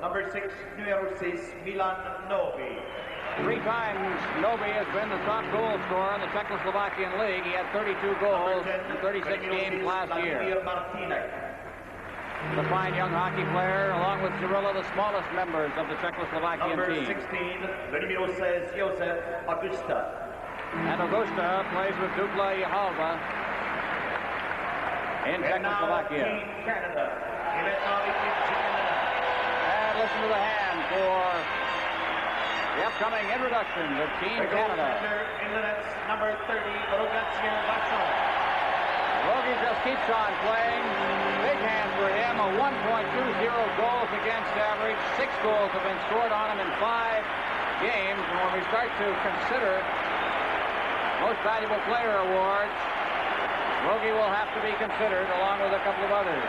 Number 6, numero 6, Milan Novi. 3 times Novi has been the top goal scorer in the Czechoslovakian league. He had 32 goals in 36 games last year. The fine young hockey player, along with Zurilla, the smallest members of the Czechoslovakian team. Number 16, numero 6, Josef Augusta. And Augusta plays with Dukla Yahalva in Czechoslovakia. Team Canada. And listen to the hand for the upcoming introduction of Team Canada. In the nets, number 30, Rogie just keeps on playing. Big hand for him, a 1.20 goals against average. 6 goals have been scored on him in 5 games. And when we start to consider most valuable player awards, Rogie will have to be considered along with a couple of others.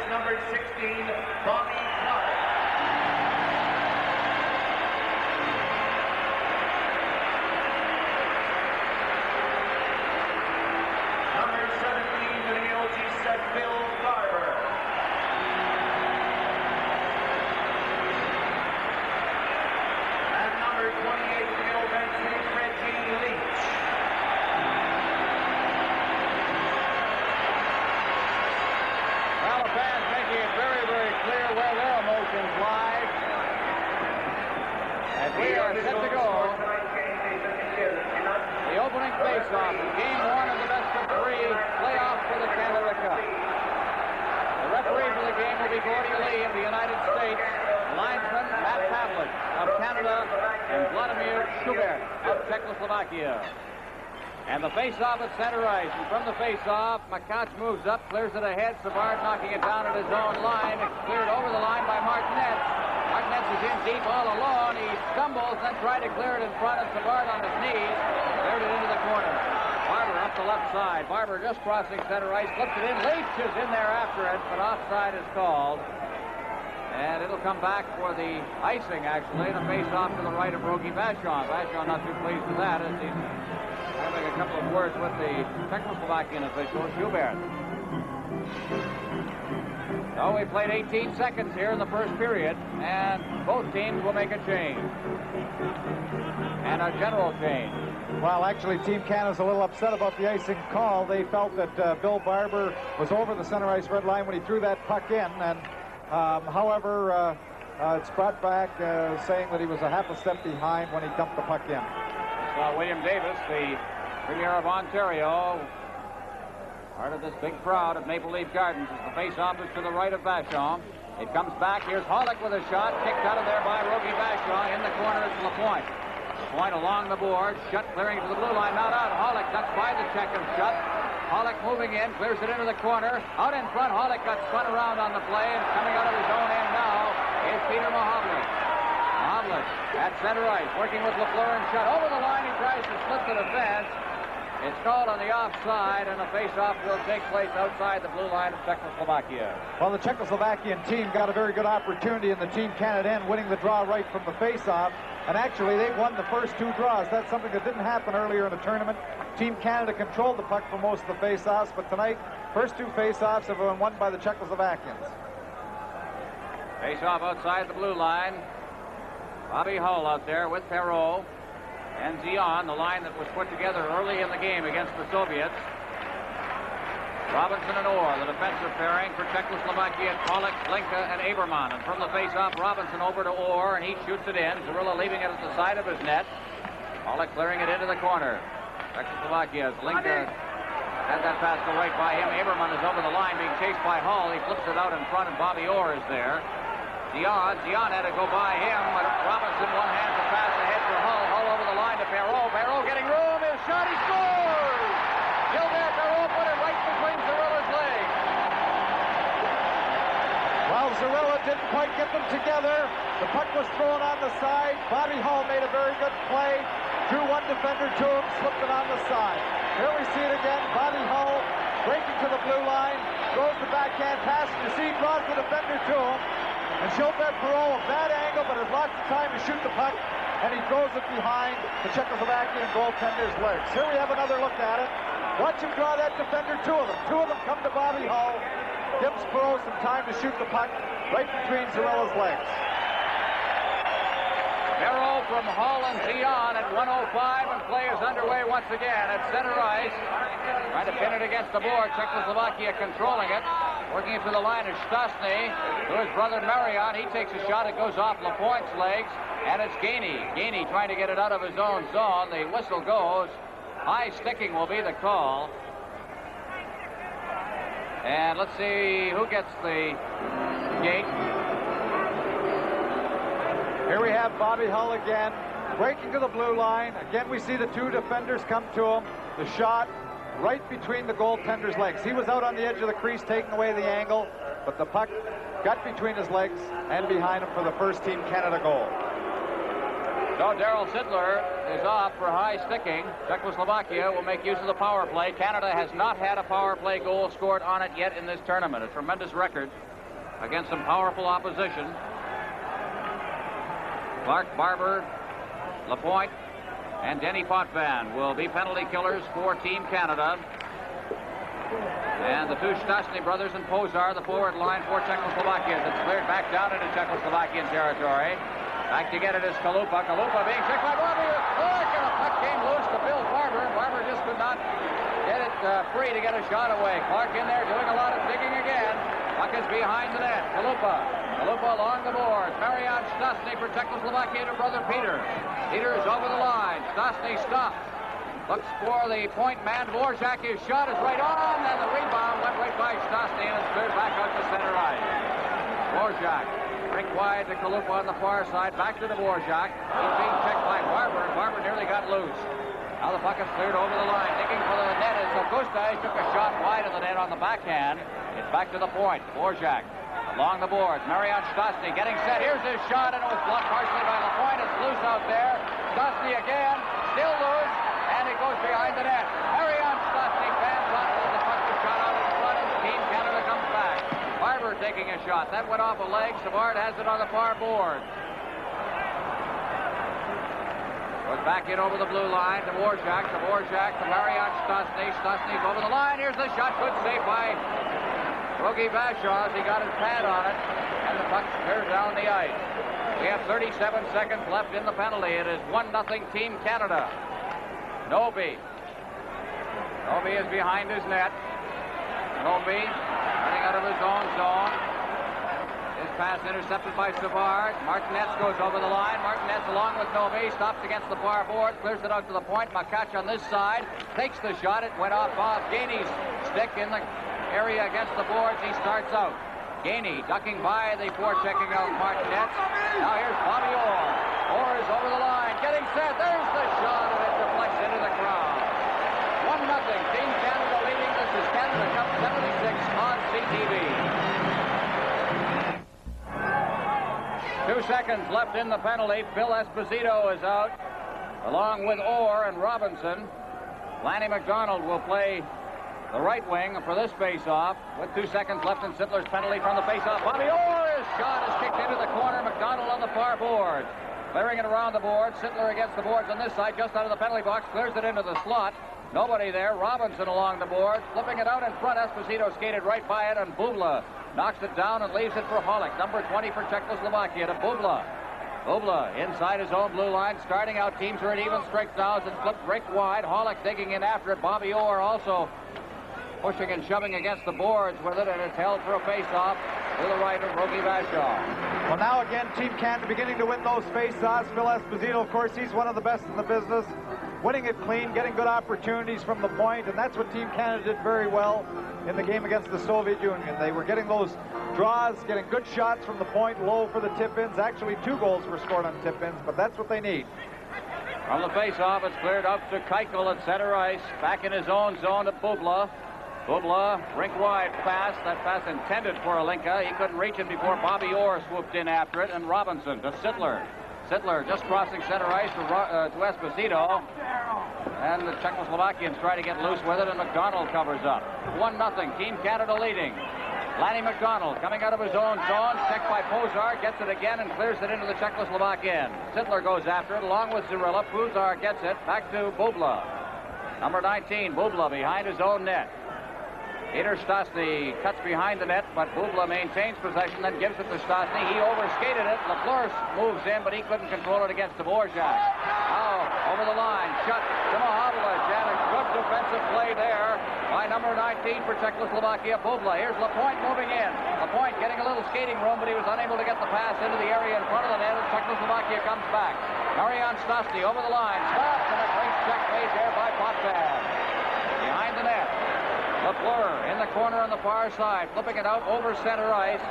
Number 16, Bobby Clark. Number 17, numero 17, Bill Barber. And number 28, numero 28, Reggie Leach. Where their emotions lie. As we are set to go, the opening face-off in Game 1 of the best-of-3 playoff for the Canada Cup. The referee for the game will be Gordy Lee of the United States, linesman Matt Pavlik of Canada, and Vladimir Schubert of Czechoslovakia. And the face-off at center ice. And from the face-off, McCouch moves up, clears it ahead. Savard knocking it down at his own line. It's cleared over the line by Martinez. Martinez is in deep all alone. He stumbles, then tried to clear it in front, and Savard on his knees cleared it into the corner. Barber up the left side. Barber just crossing center ice, flips it in. Leach is in there after it, but offside is called. And it'll come back for the icing, actually. The face-off to the right of Rogie Vachon. Vachon not too pleased with that, as he's having a couple of words with the Czechoslovakian official, Schubert. So we played 18 seconds here in the first period, and both teams will make a change. And a general change. Well, actually, Team Canada's a little upset about the icing call. They felt that Bill Barber was over the center ice red line when he threw that puck in, and however, it's brought back saying that he was a half a step behind when he dumped the puck in. William Davis, the Premier of Ontario, part of this big crowd at Maple Leaf Gardens, as the face-off is to the right of Vachon. It comes back. Here's Holick with a shot, kicked out of there by Rogie Vachon. In the corner is Lapointe. Lapointe along the board, Shutt clearing to the blue line, not out. Holick ducks by the check of Shutt. Holick moving in, clears it into the corner. Out in front, Holick got spun around on the play, and coming out of his own end now is Peter Mahovlich. Mahovlich at center ice, working with Lafleur and Shutt. Over the line, he tries to split the defense. It's called on the offside, and the face-off will take place outside the blue line of Czechoslovakia. Well, the Czechoslovakian team got a very good opportunity in the Team Canada end, winning the draw right from the face-off. And actually, they won the first 2 draws. That's something that didn't happen earlier in the tournament. Team Canada controlled the puck for most of the face-offs, but tonight, first 2 face-offs have been won by the Czechoslovakians. Face-off outside the blue line. Bobby Hull out there with Perreault and Zion, the line that was put together early in the game against the Soviets. Robinson and Orr, the defensive pairing for Czechoslovakia, Pollock, Glinka, and Aberman. And from the face-off, Robinson over to Orr, and he shoots it in. Zurilla leaving it at the side of his net. Pollock clearing it into the corner. Czechoslovakia's Glinka had that pass go right by him. Aberman is over the line being chased by Hull. He flips it out in front, and Bobby Orr is there. Dion had to go by him, but Robinson one hand to pass ahead for Hull. Hull over the line to Perreault. Perreault getting room. His shot, he scores! Gilbert Perreault put it right between Zarilla's legs. Well, Zarilla didn't quite get them together. The puck was thrown on the side. Bobby Hull made a very good play. Drew one defender to him, slipped it on the side. Here we see it again. Bobby Hull breaking to the blue line, throws the backhand pass. You see, draws the defender to him. And Gilbert Perreault, a bad angle, but has lots of time to shoot the puck. And he throws it behind the Czechoslovakian goaltender's legs. Here we have another look at it. Watch him draw that defender, two of them. Two of them come to Bobby Hull. Gives Perreault some time to shoot the puck right between Zarilla's legs. Perreault from Hull and Dion at 1:05, and play is underway once again at center ice. Trying to pin it against the board. Czechoslovakia controlling it. Working it to the line is Stastny. To his brother Marion. He takes a shot. It goes off Lapointe's legs. And it's Gainey. Gainey trying to get it out of his own zone. The whistle goes. High sticking will be the call. And let's see who gets the gate. Here we have Bobby Hull again, breaking to the blue line. Again, we see the two defenders come to him. The shot right between the goaltender's legs. He was out on the edge of the crease taking away the angle, but the puck got between his legs and behind him for the first Team Canada goal. So Darryl Sittler is off for high sticking. Czechoslovakia will make use of the power play. Canada has not had a power play goal scored on it yet in this tournament. A tremendous record against some powerful opposition. Clark, Barber, Lapointe, and Denny Potvin will be penalty killers for Team Canada. And the two Stastny brothers and Pozar, the forward line for Czechoslovakia. It's cleared back down into Czechoslovakian territory. Back to get it is Kalupa. Kalupa being checked by Bobby Clark, and the puck came loose to Bill Barber. Barber just could not get it free to get a shot away. Clark in there doing a lot of digging again. Puck is behind the net. Kalupa along the boards. Marion Stastny for Czechoslovakia to brother Peter. Peter is over the line. Stastny stops. Looks for the point man. Dvorak, his shot is right on, and the rebound went right by Stastny, and it's cleared back out to center ice. Dvorak, rink wide to Kalupa on the far side. Back to Dvorak. He's being checked by Barber, and Barber nearly got loose. Now the puck is cleared over the line. Digging for the net as Augusta took a shot wide of the net on the backhand. It's back to the point. Dvorak along the boards. Marion Stastny getting set. Here's his shot, and it was blocked partially by Lapointe. It's loose out there. Stastny again, still loose, and it goes behind the net. Marion Stastny fans on it as the puck is shot out in front, and Team Canada comes back. Barber taking a shot. That went off a leg. Savard has it on the far board. Goes back in over the blue line. Dvorak to Marion Stastny. Stastny's over the line. Here's the shot. Good save by Rogie Vachon. He got his pad on it, and the puck clears down the ice. We have 37 seconds left in the penalty. It is 1-0 Team Canada. Noby is behind his net. Noby running out of his own zone. His pass intercepted by Savard. Martinez goes over the line. Martinez along with Noby stops against the far board, clears it out to the point. Makach on this side takes the shot. It went off Bob Gainey's stick in the area against the boards. He starts out. Gainey ducking by the forechecking of Martinez. Now here's Bobby Orr. Orr is over the line, getting set. There's the shot, and it deflects into the crowd. 1-0. Team Canada leading. This is Canada Cup 76 on CTV. 2 seconds left in the penalty. Phil Esposito is out, along with Orr and Robinson. Lanny McDonald will play the right wing for this face-off with 2 seconds left in Sittler's penalty from the face-off. Bobby Orr's shot is kicked into the corner. McDonald on the far board. Clearing it around the board. Sittler against the boards on this side, just out of the penalty box. Clears it into the slot. Nobody there. Robinson along the board. Flipping it out in front. Esposito skated right by it, and Bubla knocks it down and leaves it for Holick. Number 20 for Czechoslovakia to Bubla. Bubla inside his own blue line. Starting out, teams are at even strength now as it's flipped break wide. Holick digging in after it. Bobby Orr also pushing and shoving against the boards with it, and it's held for a face-off to the right of Rogie Vachon. Well, now again, Team Canada beginning to win those face-offs. Phil Esposito, of course, he's one of the best in the business. Winning it clean, getting good opportunities from the point, and that's what Team Canada did very well in the game against the Soviet Union. They were getting those draws, getting good shots from the point, low for the tip-ins. Actually, 2 goals were scored on tip-ins, but that's what they need. From the face-off, it's cleared up to Keuchel at center ice. Back in his own zone to Bubla. Bubla, rink-wide pass. That pass intended for Alinka. He couldn't reach it before Bobby Orr swooped in after it. And Robinson to Sittler. Sittler just crossing center ice to Esposito. And the Czechoslovakians try to get loose with it, and McDonald covers up. 1-0, Team Canada leading. Lanny McDonald coming out of his own zone, checked by Pozar, gets it again and clears it into the Czechoslovak end. Sittler goes after it along with Zurilla. Pozar gets it back to Bubla. Number 19, Bubla behind his own net. Peter Stastny cuts behind the net, but Bubla maintains possession, then gives it to Stastny. He overskated it. Lafleur moves in, but he couldn't control it against Dvorak. Now, over the line, shut to Mahavlich, and a good defensive play there by number 19 for Czechoslovakia, Bubla. Here's Lapointe moving in. Lapointe getting a little skating room, but he was unable to get the pass into the area in front of the net, and Czechoslovakia comes back. Marian Stastny over the line, stops, and a great check made there by Potvin. Behind the net. Lafleur in the corner on the far side, flipping it out over center ice,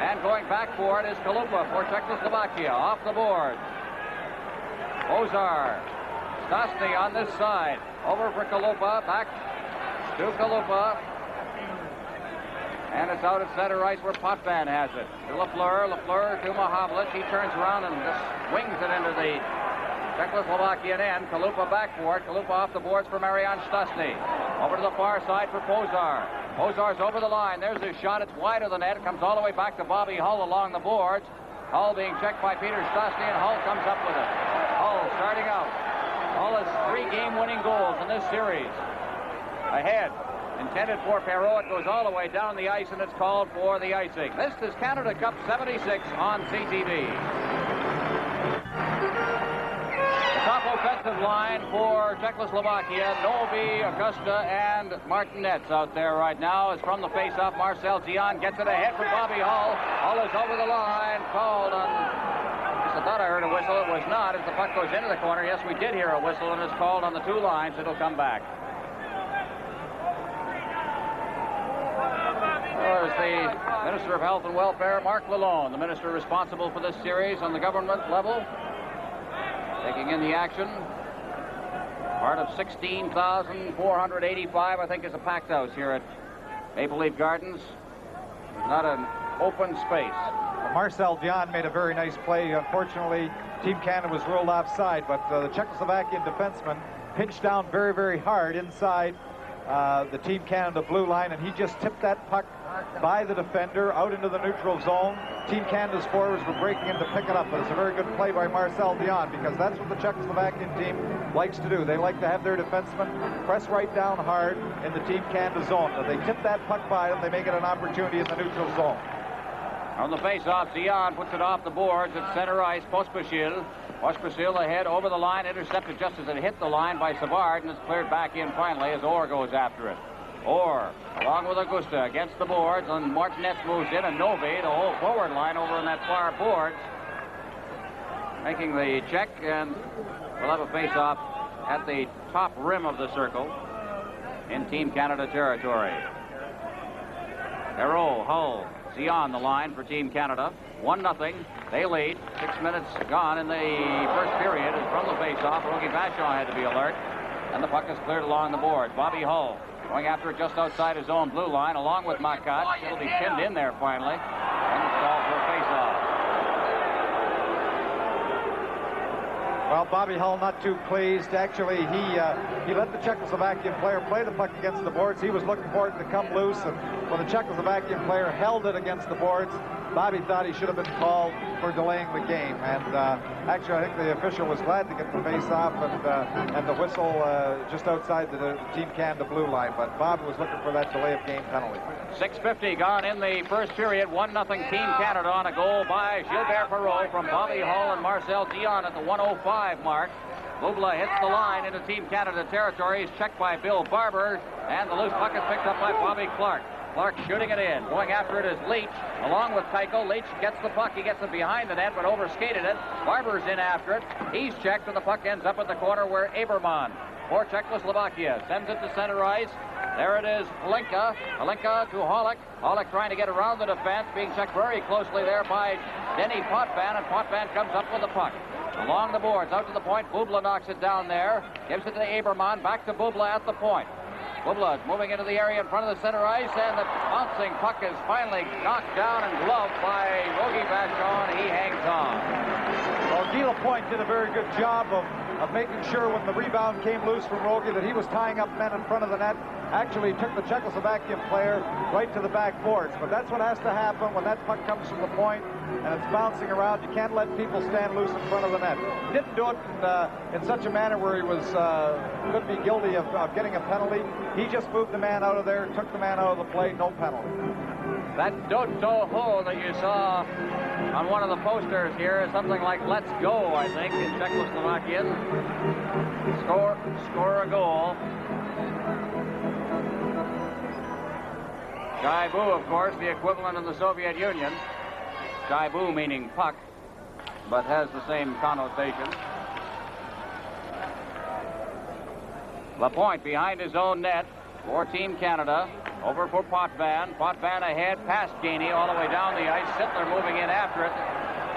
and going back for it is Kalupa for Czechoslovakia, off the board. Ozar, Stastny on this side, over for Kalupa, back to Kalupa, and it's out at center ice where Potvin has it. To Lafleur to Mahavlich, he turns around and just swings it into the Czechoslovakian end. Kalupa back for it. Kalupa off the boards for Marian Stastny. Over to the far side for Pozar. Pozar's over the line. There's his shot. It's wide of the net. It comes all the way back to Bobby Hull along the boards. Hull being checked by Peter Stastny, and Hull comes up with it. Hull starting out. Hull has 3 game-winning goals in this series. Ahead. Intended for Perreault. It goes all the way down the ice, and it's called for the icing. This is Canada Cup 76 on CTV. Top offensive line for Czechoslovakia. Novi, Augusta, and Martinez out there right now. Is from the face-off. Marcel Gian gets it ahead for Bobby Hull. Hull is over the line. Called on... I thought I heard a whistle. It was not. As the puck goes into the corner. Yes, we did hear a whistle, and it's called on the 2 lines. It'll come back. There's the Minister of Health and Welfare, Mark Lalonde, the minister responsible for this series on the government level. Taking in the action. Part of 16,485, I think, is a packed house here at Maple Leaf Gardens. Not an open space. Well, Marcel Dion made a very nice play. Unfortunately, Team Canada was ruled offside, but the Czechoslovakian defenseman pinched down very, very hard inside the Team Canada blue line, and he just tipped that puck by the defender out into the neutral zone. Team Canada's forwards were breaking in to pick it up, but it's a very good play by Marcel Dion, because that's what the Czechoslovakian team likes to do. They like to have their defensemen press right down hard in the Team Canada zone. If they tip that puck by them, they make it an opportunity in the neutral zone. On the face-off, Dion puts it off the boards at center ice. Pospisil ahead over the line, intercepted just as it hit the line by Savard, and it's cleared back in finally as Orr goes after it. Orr, along with Augusta, against the boards, and Martinez moves in, and Novi, the whole forward line over on that far boards, making the check, and we'll have a face-off at the top rim of the circle in Team Canada territory. Perreault, Hull, Zion the line for Team Canada. 1-0. They lead. 6 minutes gone in the first period. Is from the face-off. Rogie Vachon had to be alert. And the puck is cleared along the board. Bobby Hull going after it just outside his own blue line, along with Makat. It'll be pinned in there finally. And it's called for a face-off. Well, Bobby Hull not too pleased. Actually, he let the Czechoslovakian player play the puck against the boards. He was looking for it to come loose, and when the Czechoslovakian player held it against the boards, Bobby thought he should have been called for delaying the game. And actually, I think the official was glad to get the face-off and the whistle just outside the Team Canada blue line. But Bob was looking for that delay of game penalty. 6:50 gone in the first period. 1-0 Team Canada on a goal by Gilbert Perreault from Bobby Hull and Marcel Dion at the 1:05 mark. Bubla hits the line into Team Canada territory. He's checked by Bill Barber, and the loose puck is picked up by Bobby Clark. Clark shooting it in. Going after it is Leach, along with Keuchel. Leach gets the puck. He gets it behind the net, but overskated it. Barber's in after it. He's checked, and the puck ends up at the corner where Aberman for Czechoslovakia sends it to center ice. There it is, Halinka. Halinka to Holick. Holick trying to get around the defense, being checked very closely there by Denny Potvin, and Potvin comes up with the puck. Along the boards, out to the point. Bubla knocks it down there. Gives it to Aberman. Back to Bubla at the point. Bubla is moving into the area in front of the center ice, and the bouncing puck is finally knocked down and gloved by Rogie Vachon. He hangs on. Well, Guy Lapointe did a very good job of making sure when the rebound came loose from Rogie that he was tying up men in front of the net. Actually took the Czechoslovakian player right to the back boards. But that's what has to happen when that puck comes from the point and it's bouncing around. You can't let people stand loose in front of the net. He didn't do it in such a manner where he was could be guilty of getting a penalty. He just moved the man out of there, took the man out of the play, no penalty. That Doto Ho that you saw on one of the posters here is something like "Let's go," I think, in Czechoslovakian. Score a goal. Shaibu, of course, the equivalent of the Soviet Union. Shaibu meaning puck, but has the same connotation. Lapointe behind his own net for Team Canada. Over for Potvin. Potvin ahead, past Gainey, all the way down the ice. Sittler moving in after it,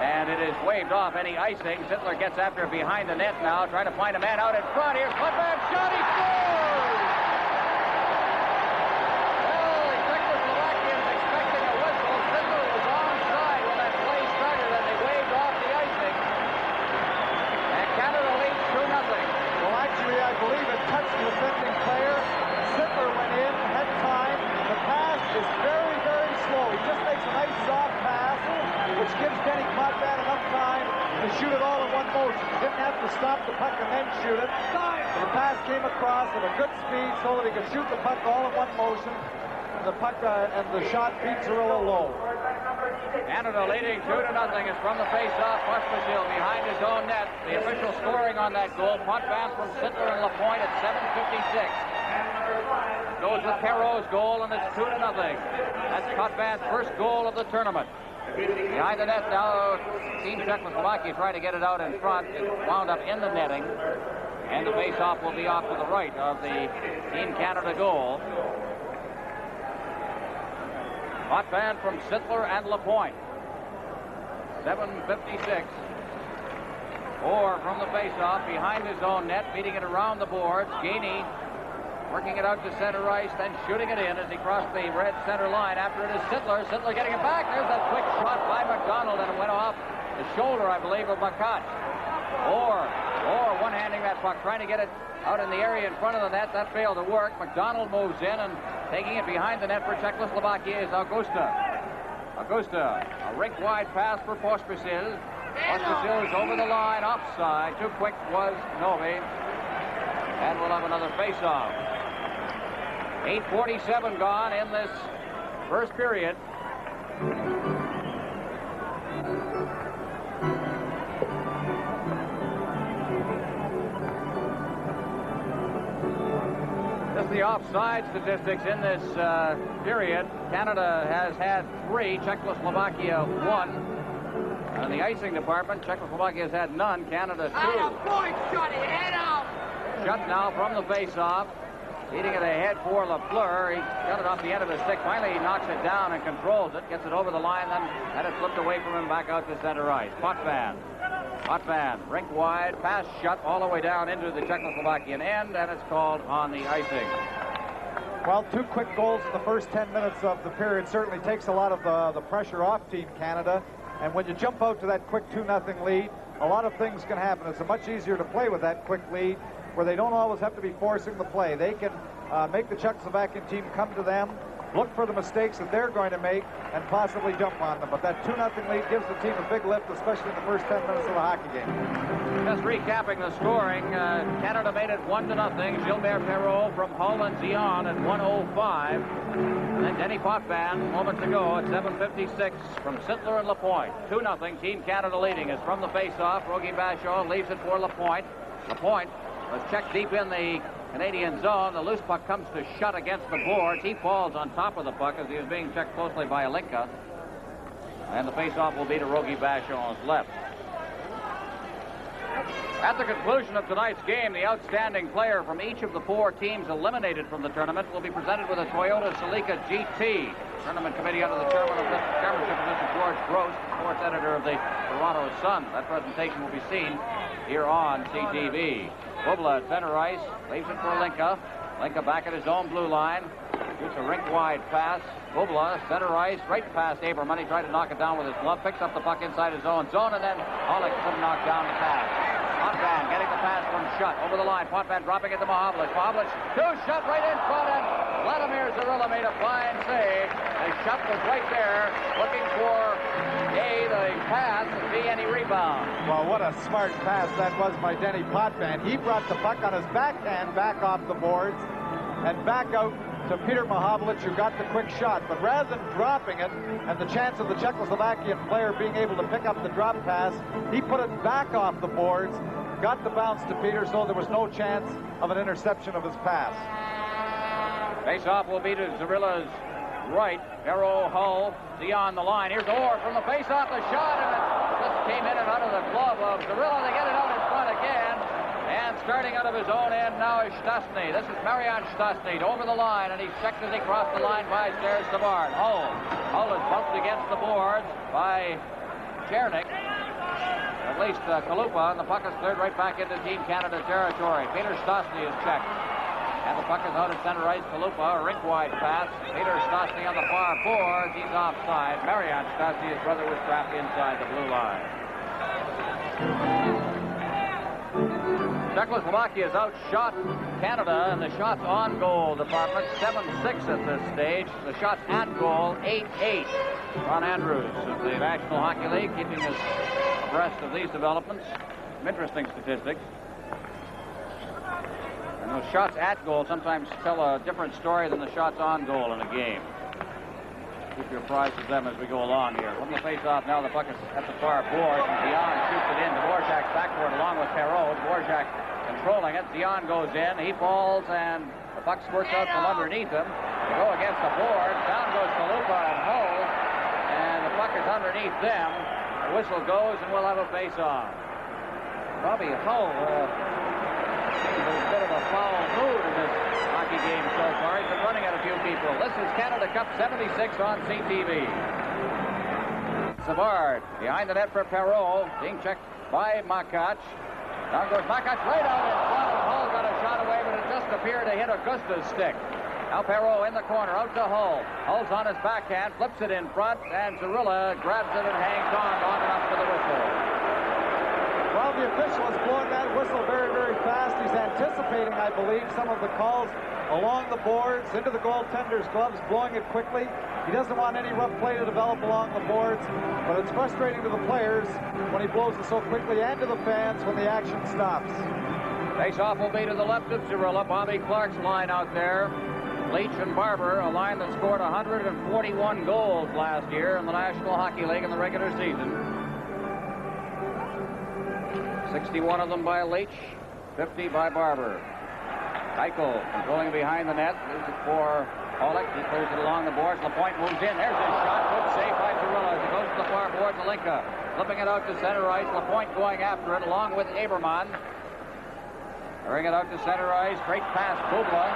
and it is waved off any icing. Sittler gets after it behind the net now, trying to find a man out in front. Here's Potvin, shot, he scores! Well, the Czechoslovakians expecting a whistle. Sittler was onside when that play started, and they waved off the icing. And Canada leads 2-0. Well, actually, I believe it touched the defending player. Sittler went in, had time. The pass is very, very slow. He just makes a nice soft pass, which gives Denny Potvin enough time to shoot it all in one motion. He didn't have to stop the puck and then shoot it. So the pass came across at a good speed so that he could shoot the puck all in one motion. The puck and the shot beats a little low. Canada leading 2-0 is from the face-off. Pospisil behind his own net. The official scoring on that goal. Potvin from Sittler and Lapointe at 7:56. Goes with Perreault's goal, and it's 2-0. That's Potvin's first goal of the tournament. Behind the net now, Team Czechoslovakia trying to get it out in front. It wound up in the netting, and the face-off will be off to the right of the Team Canada goal. Potvin from Sittler and Lapointe. 7:56. Orr from the face-off behind his own net, beating it around the boards. Gainey working it out to center ice, then shooting it in as he crossed the red center line. After it is Sittler. Sittler getting it back. There's that quick shot by McDonald, and it went off the shoulder, I believe, of Makach. Orr one-handing that puck, trying to get it out in the area in front of the net. That failed to work. McDonald moves in, and taking it behind the net for Czechoslovakia is Augusta. A rink-wide pass for Pospisil. Pospisil is over the line, offside. Too quick was Novi. And we'll have another face-off. 8:47 gone in this first period. Just the offside statistics in this period. Canada has had 3, Czechoslovakia 1. In the icing department, Czechoslovakia has had none, Canada 2. Shut now from the face-off. Beating it ahead for Lafleur. He got it off the end of his stick. Finally, he knocks it down and controls it. Gets it over the line, then had it flipped away from him back out to center ice. Potvin, rink wide, pass shut all the way down into the Czechoslovakian end, and it's called on the icing. Well, 2 quick goals in the first 10 minutes of the period certainly takes a lot of the pressure off Team Canada. And when you jump out to that quick 2-0 lead, a lot of things can happen. It's much easier to play with that quick lead, where they don't always have to be forcing the play. They can make the Czechoslovakian team come to them, look for the mistakes that they're going to make, and possibly jump on them. But that 2-0 lead gives the team a big lift, especially in the first 10 minutes of the hockey game. Just recapping the scoring, Canada made it 1-0. Gilbert Perreault from Hull and Zion at 1:05. And then Denny Potvin moments ago at 7:56 from Sittler and Lapointe. 2-0, Team Canada leading is from the face-off. Rogie Vachon leaves it for Lapointe. Lapointe was checked deep in the Canadian zone. The loose puck comes to shut against the boards. He falls on top of the puck as he was being checked closely by Halinka. And the face-off will be to Rogie Vachon's left. At the conclusion of tonight's game, the outstanding player from each of the 4 teams eliminated from the tournament will be presented with a Toyota Celica GT. Tournament committee under the chairmanship of Mr. George Gross, sports editor of the Toronto Sun. That presentation will be seen here on CTV. Bubla at center ice, leaves it for Linka. Linka back at his own blue line. Shoots a rink-wide pass. Bubla, center ice, right past Aberman. He tried to knock it down with his glove. Picks up the puck inside his own zone, and then Hollick couldn't knock down the pass. Potvin getting the pass from Shutt over the line. Potvin dropping it to Mahovlich. Mahovlich, Shutt right in front, and Vladimir Zarilla made a fine save. And Shutt was right there looking for the pass and B, any rebound. Well, what a smart pass that was by Denny Potvin. He brought the puck on his backhand back off the boards and back out to Peter Mahovlich, who got the quick shot. But rather than dropping it and the chance of the Czechoslovakian player being able to pick up the drop pass, he put it back off the boards, got the bounce to Peter, so there was no chance of an interception of his pass. Face-off will be to Zarilla's right. Perreault, Hull, Dion the line. Here's Orr from the face-off, the shot, and it just came in and out of the glove of Zarilla. They get it out in front again. And starting out of his own end now is Stastny. This is Marian Stastny over the line, and he's checked as he crossed the line by Serge Savard. Hull is bumped against the boards by Chernik. At least Kalupa, and the puck is cleared right back into Team Canada territory. Peter Stastny is checked. And the puck is out at center ice. Kalupa, a rink-wide pass. Peter Stastny on the far boards. He's offside. Marian Stastny, his brother, was trapped inside the blue line. Czechoslovakia has outshot Canada in the shots on goal department, 7-6 at this stage. The shots at goal, 8-8. Ron Andrews of the National Hockey League keeping us abreast of these developments. Some interesting statistics. And those shots at goal sometimes tell a different story than the shots on goal in a game. Keep your prizes them as we go along here. From the face-off now, the puck is at the far board, and Dion shoots it in. Dvorak's backward along with Perreault. Dvorak controlling it. Dion goes in. He falls, and the puck squirts out from underneath him. They go against the board. Down goes Kalupa and Hull, and the puck is underneath them. The whistle goes, and we'll have a face-off. Bobby Hull seems a bit of a foul mood in this hockey game so far. He's been running at a few people. This is Canada Cup 76 on CTV. Savard behind the net for Perreault, being checked by Makac. Down goes Makac right out in front, and Hull got a shot away, but it just appeared to hit Augusta's stick. Now Perreault in the corner, out to Hull. Hull's on his backhand, flips it in front, and Zarilla grabs it and hangs on long enough for the whistle. Well, the official is blowing that whistle very, very fast. He's anticipating, I believe, some of the calls along the boards, into the goaltender's gloves, blowing it quickly. He doesn't want any rough play to develop along the boards, but it's frustrating to the players when he blows it so quickly, and to the fans when the action stops. Face-off will be to the left of Zarilla. Bobby Clark's line out there. Leach and Barber, a line that scored 141 goals last year in the National Hockey League in the regular season. 61 of them by Leach, 50 by Barber. Keuchel controlling behind the net. Leaves it for Hollick. He clears it along the boards. Lapointe moves in. There's his shot. Good save by Zarilla as he goes to the far boards. Alinka flipping it out to center ice. Lapointe going after it along with Aberman. Bring it out to center ice. Straight past Bubla.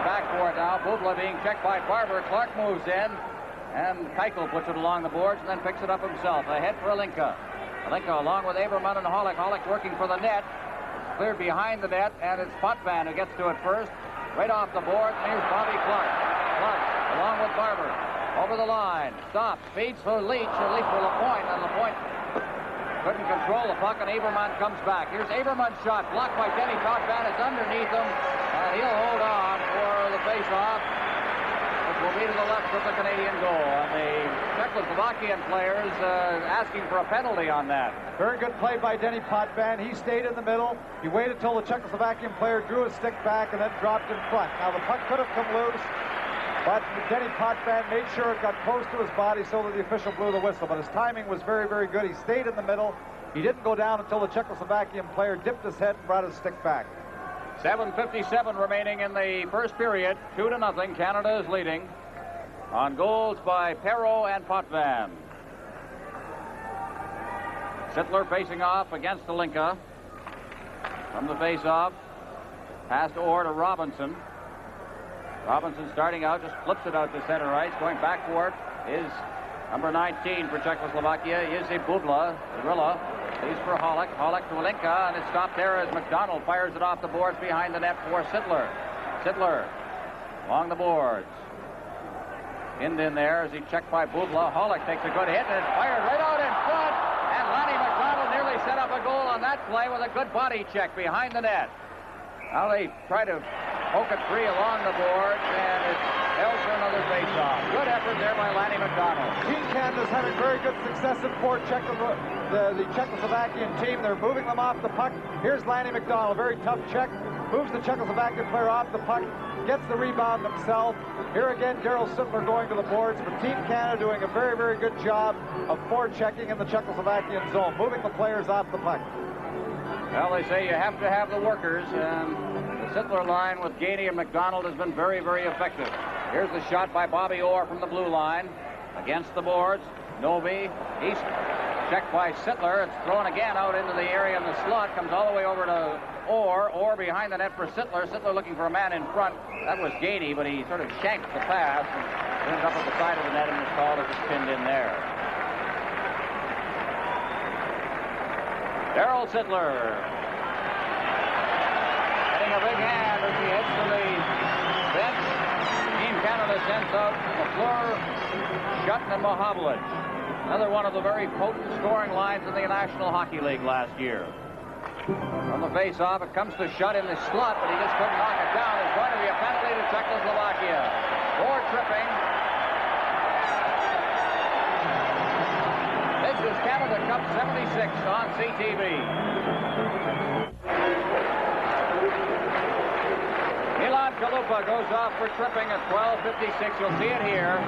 Back for it now. Bubla being checked by Barber. Clark moves in. And Keuchel puts it along the boards and then picks it up himself. Ahead for Alinka. Alinka along with Aberman and Hollick. Hollick working for the net. It's cleared behind the net, and it's Potvin who gets to it first. Right off the board, and here's Bobby Clark. Clark along with Barber. Over the line. Stops. Feeds for Leach, or Leach for Lapointe, and Lapointe couldn't control the puck, and Aberman comes back. Here's Aberman's shot. Blocked by Denny Potvin. It's underneath him, and he'll hold on for the face-off. Will be to the left of the Canadian goal. And the Czechoslovakian players asking for a penalty on that. Very good play by Denny Potvin. He stayed in the middle. He waited till the Czechoslovakian player drew his stick back and then dropped in front. Now the puck could have come loose, but Denny Potvin made sure it got close to his body so that the official blew the whistle. But his timing was very, very good. He stayed in the middle. He didn't go down until the Czechoslovakian player dipped his head and brought his stick back. 7:57 remaining in the first period. 2-0. Canada is leading on goals by Perreault and Potvin. Sittler facing off against Alinka. From the face-off, past Orr to Robinson. Robinson starting out, just flips it out to center ice. Going back for it is number 19 for Czechoslovakia, Izzy Bubla. Zrilla. He's for Hollick. Hollick to Alinka, and it's stopped there as McDonald fires it off the boards behind the net for Sittler. Sittler along the boards. Pinned in there as he checked by Bubla. Hollick takes a good hit, and it's fired right out in front. And Lanny McDonald nearly set up a goal on that play with a good body check behind the net. Now they try to poke it free along the boards, and it's held for another face-off. Good effort there by Lanny McDonald. Team Canada's having very good success in the Czechoslovakian team. They're moving them off the puck. Here's Lanny McDonald, very tough check. Moves the Czechoslovakian player off the puck. Gets the rebound himself. Here again, Daryl Sittler going to the boards, but Team Canada doing a very, very good job of forechecking in the Czechoslovakian zone, moving the players off the puck. Well, they say you have to have the workers, and the Sittler line with Gainey and McDonald has been very, very effective. Here's the shot by Bobby Orr from the blue line. Against the boards, Novi. He's checked by Sittler. It's thrown again out into the area in the slot. Comes all the way over to Orr. Orr behind the net for Sittler. Sittler looking for a man in front. That was Gainey, but he sort of shanked the pass and ended up at the side of the net and was called as it's pinned in there. Daryl Sittler getting a big hand as he heads to the bench. Team Canada sends out McClure, Shutton, and Mohavlich. Another one of the very potent scoring lines in the National Hockey League last year. From the face-off, it comes to Shutt in the slot, but he just couldn't knock it down. There's going to be a penalty to Czechoslovakia. More tripping. This is Canada Cup 76 on CTV. Milan Kalupa goes off for tripping at 12:56. You'll see it here.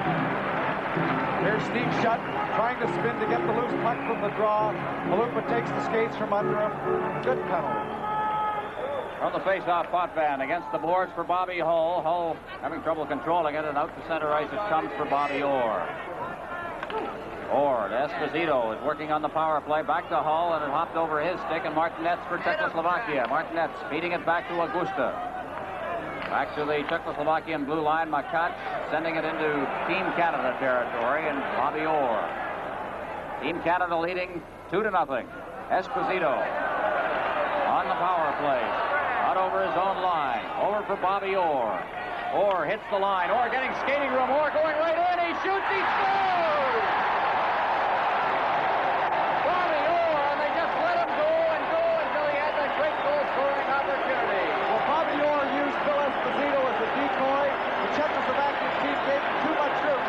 Here's Steve Shutt trying to spin to get the loose puck from the draw. Kalupa takes the skates from under him. Good penalty. From the face-off, Potvin against the boards for Bobby Hull. Hull having trouble controlling it, and out to center ice it comes for Bobby Orr. Orr to Esposito is working on the power play. Back to Hull, and it hopped over his stick, and Martinez for Czechoslovakia. Martinez feeding it back to Augusta. Back to the Czechoslovakian blue line. Makac sending it into Team Canada territory, and Bobby Orr. Team Canada leading 2-0. Esposito on the power play. Out over his own line. Over for Bobby Orr. Orr hits the line. Orr getting skating room. Orr going right in. He shoots. He scores! Bobby Orr, and they just let him go until he had that great goal-scoring opportunity. Well, Bobby Orr used Phil Esposito as a decoy. The Czechoslovakian team gave him too much room.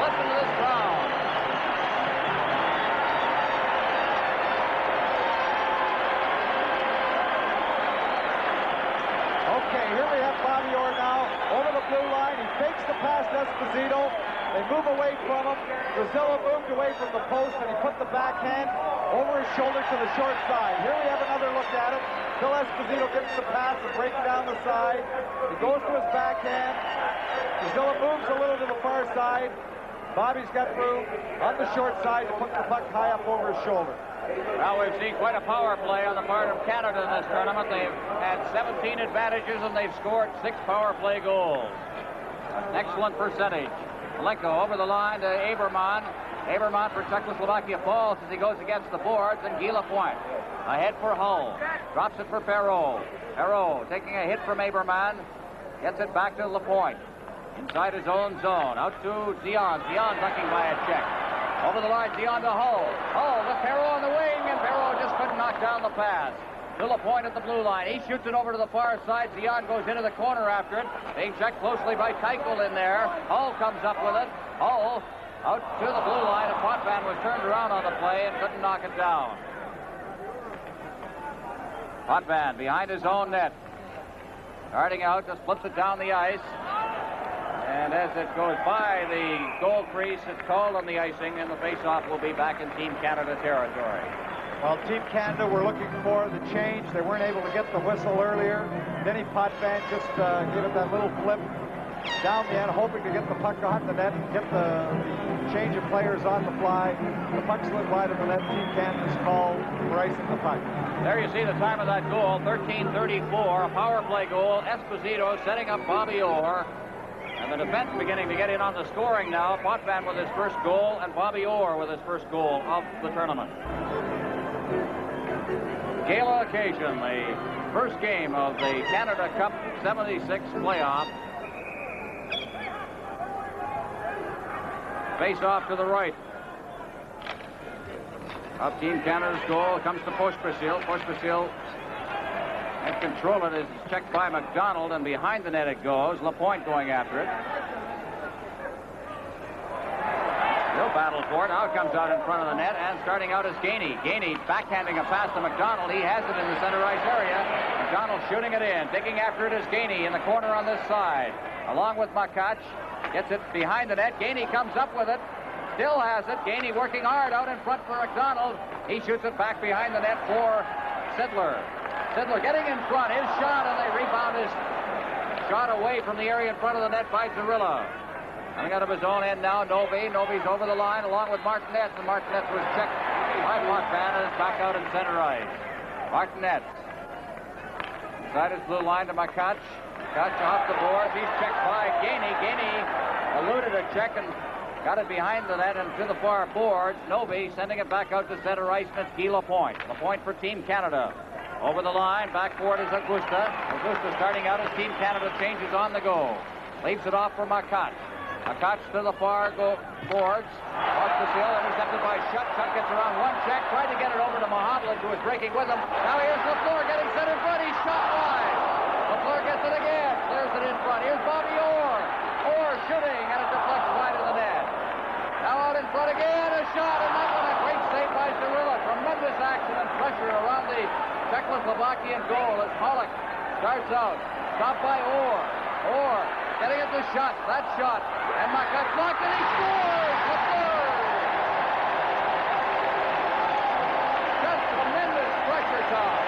Listen to this crowd. Okay, here we have Bobby Orr now over the blue line. He fakes the pass to Esposito. They move away from him. Brazilla moved away from the post, and he put the backhand over his shoulder to the short side. Here we have another look at it. Phil Esposito gets the pass and breaks down the side. He goes to his backhand. Brazilla moves a little to the far side. Bobby's got room on the short side to put the puck high up over his shoulder. Now we've seen quite a power play on the part of Canada in this tournament. They've had 17 advantages, and they've scored 6 power play goals. An excellent percentage. Malenko over the line to Aberman. Aberman for Czechoslovakia falls as he goes against the boards, and Guy Lapointe ahead for Hull. Drops it for Perreault. Perreault taking a hit from Aberman. Gets it back to Lapointe. Inside his own zone. Out to Zion. Zion ducking by a check. Over the line, Zion to Hull. Hull with Perreault on the wing, and Perreault just couldn't knock down the pass. To Lapointe at the blue line. He shoots it over to the far side. Zion goes into the corner after it. Being checked closely by Keuchel in there. Hull comes up with it. Hull out to the blue line, and Potvin was turned around on the play and couldn't knock it down. Potvin behind his own net. Starting out, just flips it down the ice. And as it goes by the goal crease, it's called on the icing, and the face-off will be back in Team Canada territory. Well, Team Canada were looking for the change. They weren't able to get the whistle earlier. Denny Potvin just gave it that little flip. down the end, hoping to get the puck behind the net and get the change of players on the fly. The puck slid wide of the net. Team Canada's call for icing the puck. There you see the time of that goal, 13:34, a power play goal. Esposito setting up Bobby Orr. And the defense beginning to get in on the scoring now. Potvin with his first goal and Bobby Orr with his first goal of the tournament. Gala occasion, the first game of the Canada Cup 76 playoff. Face off to the right. Up Team Canada's goal comes to Pospisil. Pospisil in control of it. It's checked by McDonald, and behind the net it goes. Lapointe going after it. He'll battle for it. Now it comes out in front of the net, and starting out is Gainey. Gainey backhanding a pass to McDonald. He has it in the center ice area. McDonald shooting it in. Digging after it is Gainey in the corner on this side. Along with Makach. Gets it behind the net. Gainey comes up with it. Still has it. Gainey working hard out in front for McDonald. He shoots it back behind the net for Sidler. Sidler getting in front. His shot, and they rebound his shot away from the area in front of the net by Zarilla. Coming out of his own end now, Novi. Novi's over the line along with Martinez, and Martinez was checked by Potvin and is back out in center ice. Martinez. Inside his blue line to Makach. Makach off the boards. He's checked by Gainey. Gainey eluded a check and got it behind the net and to the far boards. Novi sending it back out to center ice, and it's Guy Lapointe. Lapointe for Team Canada. Over the line, back for it is Augusta. Augusta starting out as Team Canada changes on the go. Leaves it off for Makach. Makach to the far boards. Off the hill, intercepted by Shutt. Shutt gets around one check, tried to get it over to Mahovlich, who is breaking with him. Now here's LaFleur getting set in front. He's shot wide. LaFleur gets it again. Clears it in front. Here's Bobby Orr. Orr shooting, and it deflects wide of the net. Now out in front again, a shot, and that one a great save by Zarilla. Tremendous action and pressure around the Czechoslovakian goal as Pollock starts out. Stopped by Orr. Orr getting at the shot. That shot. And Makach blocked, and he scores! LaFleur! Just tremendous pressure, Tom.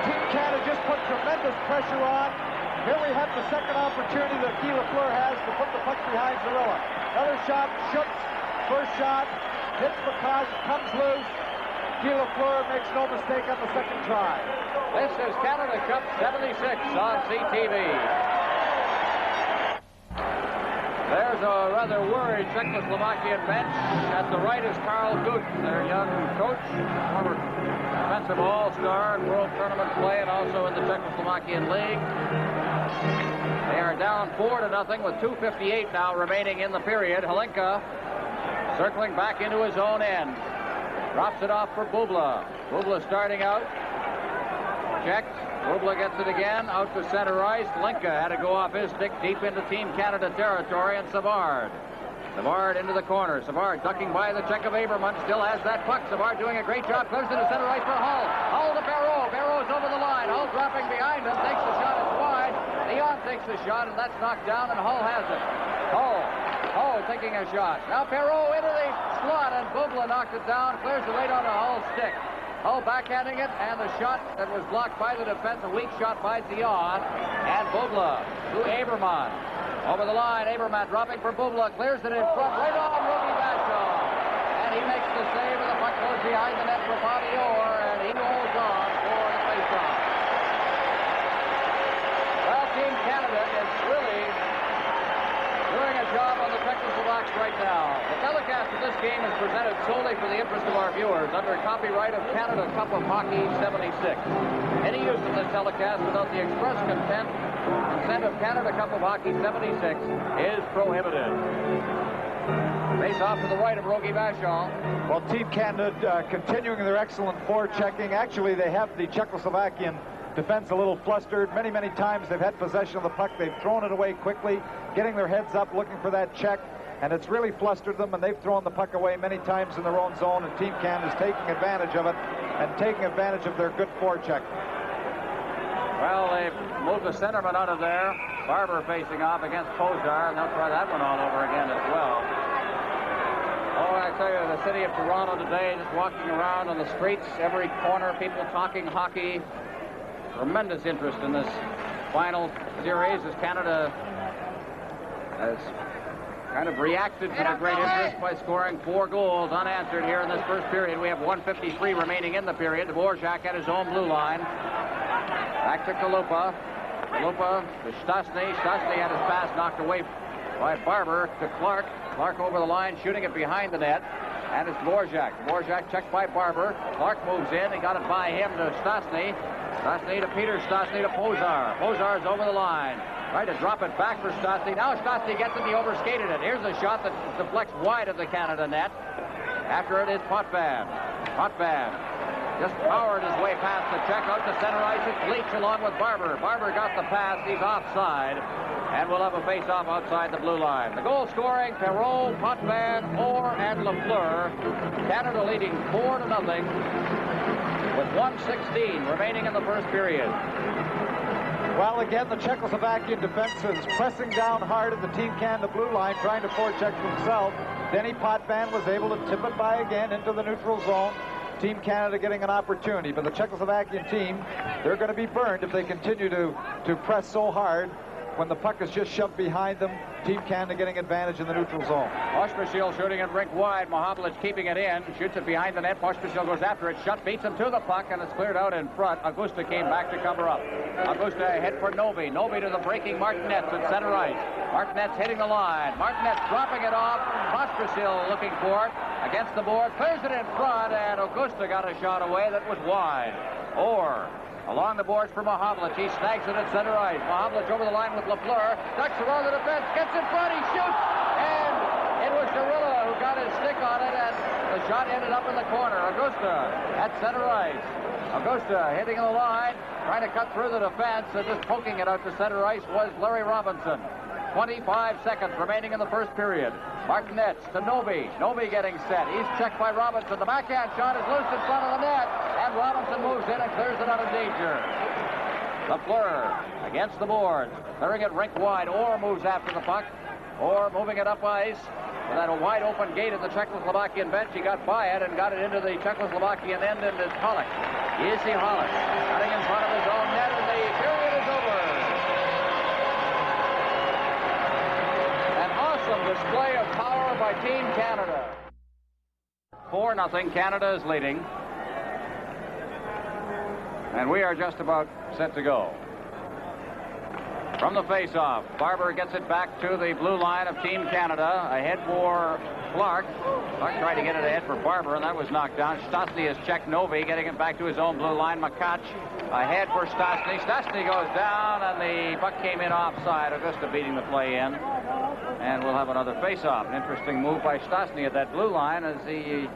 Team Canada just put tremendous pressure on. Here we have the second opportunity that Guy Lafleur has to put the puck behind Zarilla. Another shot, Schutz, first shot, hits Makach, comes loose. Guy Lafleur makes no mistake on the second try. This is Canada Cup 76 on CTV. There's a rather worried Czechoslovakian bench. At the right is Karl Gut, their young coach, former defensive all-star in World Tournament play and also in the Czechoslovakian League. They are down 4-0 with 2:58 now remaining in the period. Hlinka circling back into his own end. Drops it off for Bubla. Bubla starting out. Checked. Bubla gets it again. Out to center ice. Hlinka had to go off his stick deep into Team Canada territory, and Savard. Savard into the corner. Savard ducking by the check of Aberman. Still has that puck. Savard doing a great job. Clears into center ice for Hull. Hull to Barreau. Barreau's over the line. Hull dropping behind him. Takes the shot. It's wide. Leon takes the shot, and that's knocked down, and Hull has it. Hull taking a shot. Now Barreau into the slot, and Bubla knocked it down. Clears it right onto Hull's stick. Hull backhanding it, and the shot that was blocked by the defense, a weak shot by Dion. And Bubla to Aberman. Over the line, Aberman dropping for Bubla, clears it in front, right on Rogie Vachon. And he makes the save, and the puck goes behind the net for Bobby Orr, and he holds on for the faceoff. Well, Team Canada is really doing a job on the Czechoslovaks right now. The telecast of this game is presented solely for the interest of our viewers under copyright of Canada Cup of Hockey 76. Any use of this telecast without the express consent of Canada Cup of Hockey 76 is prohibited. Face off to the right of Rogie Vachon. Well, Team Canada continuing their excellent forechecking. Actually, they have the Czechoslovakian defense a little flustered. Many times they've had possession of the puck. They've thrown it away quickly, getting their heads up, looking for that check, and it's really flustered them, and they've thrown the puck away many times in their own zone, and Team Canada is taking advantage of it and taking advantage of their good forecheck. Well, they've moved the centerman out of there. Barber facing off against Kozar, and they'll try that one all over again as well. Oh, I tell you, the city of Toronto today, just walking around on the streets, every corner, people talking hockey. Tremendous interest in this final series as Canada has kind of reacted to the great interest by scoring 4 goals unanswered here in this first period. We have 1:53 remaining in the period. Dvorak at his own blue line. Back to Kalupa. Kalupa to Stastny. Stastny had his pass knocked away by Barber to Clark. Clark over the line, shooting it behind the net. And it's Dvorak. Dvorak checked by Barber. Clark moves in. He got it by him to Stastny. Stastny to Peter. Stastny to Pozar. Pozar's over the line. Tried to drop it back for Stastny. Now Stastny gets it. He overskated it. Here's a shot that deflects wide of the Canada net. After it is Potvin. Potvin just powered his way past the check out to center ice. It's Leach along with Barber. Barber got the pass. He's offside. And we'll have a face-off outside the blue line. The goal scoring, Perreault, Potvin, Orr, and Lafleur. Canada leading 4-0 with 1:16 remaining in the first period. Well, again, the Czechoslovakian defense is pressing down hard at the Team Canada blue line, trying to forecheck himself. Denny Potvin was able to tip it by again into the neutral zone. Team Canada getting an opportunity, but the Czechoslovakian team, they're going to be burned if they continue to press so hard. When the puck is just shoved behind them, Team Canada getting advantage in the neutral zone. Pospisil shooting it rink wide. Mahovlich keeping it in. Shoots it behind the net. Pospisil goes after it. Shutt beats him to the puck, and it's cleared out in front. Augusta came back to cover up. Augusta ahead for Novi. Novi to the breaking Martinez at center ice. Martinez hitting the line. Martinez dropping it off. Pospisil looking for it. Against the board. Clears it in front, and Augusta got a shot away that was wide. Orr along the boards for Mahovlich. He snags it at center ice. Mahovlich over the line with Lafleur. Ducks around the defense. Gets in front. He shoots. And it was Derilla who got his stick on it. And the shot ended up in the corner. Augusta at center ice. Augusta hitting the line. Trying to cut through the defense. And just poking it out to center ice was Larry Robinson. 25 seconds remaining in the first period. Martinez to Novi. Novi getting set. He's checked by Robinson. The backhand shot is loose in front of the net. And Robinson moves in and clears it out of danger. Lafleur against the boards. Clearing it rink wide. Orr moves after the puck. Orr moving it up ice. With that wide open gate at the Czechoslovakian bench. He got by it and got it into the Czechoslovakian end, and it's Hollick. Easy Hollick. Cutting in front of his own net, and the period is over. Display of power by Team Canada. 4-0. Canada is leading. And we are just about set to go. From the face-off, Barber gets it back to the blue line of Team Canada. Ahead for Clark. Clark tried to get it ahead for Barber, and that was knocked down. Stastny has checked Novi, getting it back to his own blue line. Makach ahead for Stastny. Stastny goes down, and the puck came in offside. Augusta beating the play in. And we'll have another face-off. An interesting move by Stastny at that blue line as he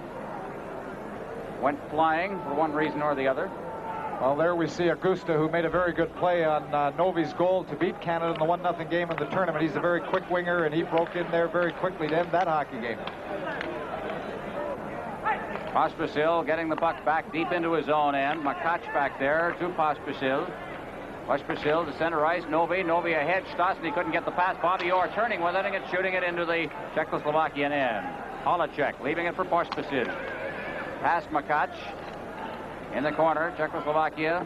went flying for one reason or the other. Well, there we see Augusta, who made a very good play on Novi's goal to beat Canada in the 1-0 game in the tournament. He's a very quick winger, and he broke in there very quickly to end that hockey game. Pospisil getting the puck back deep into his own end. Makach back there to Pospisil. Pospisil to center ice. Novi ahead. Stastny couldn't get the pass. Bobby Orr turning with it and shooting it into the Czechoslovakian end. Holacek leaving it for Pospisil. Pass Makach in the corner. Czechoslovakia.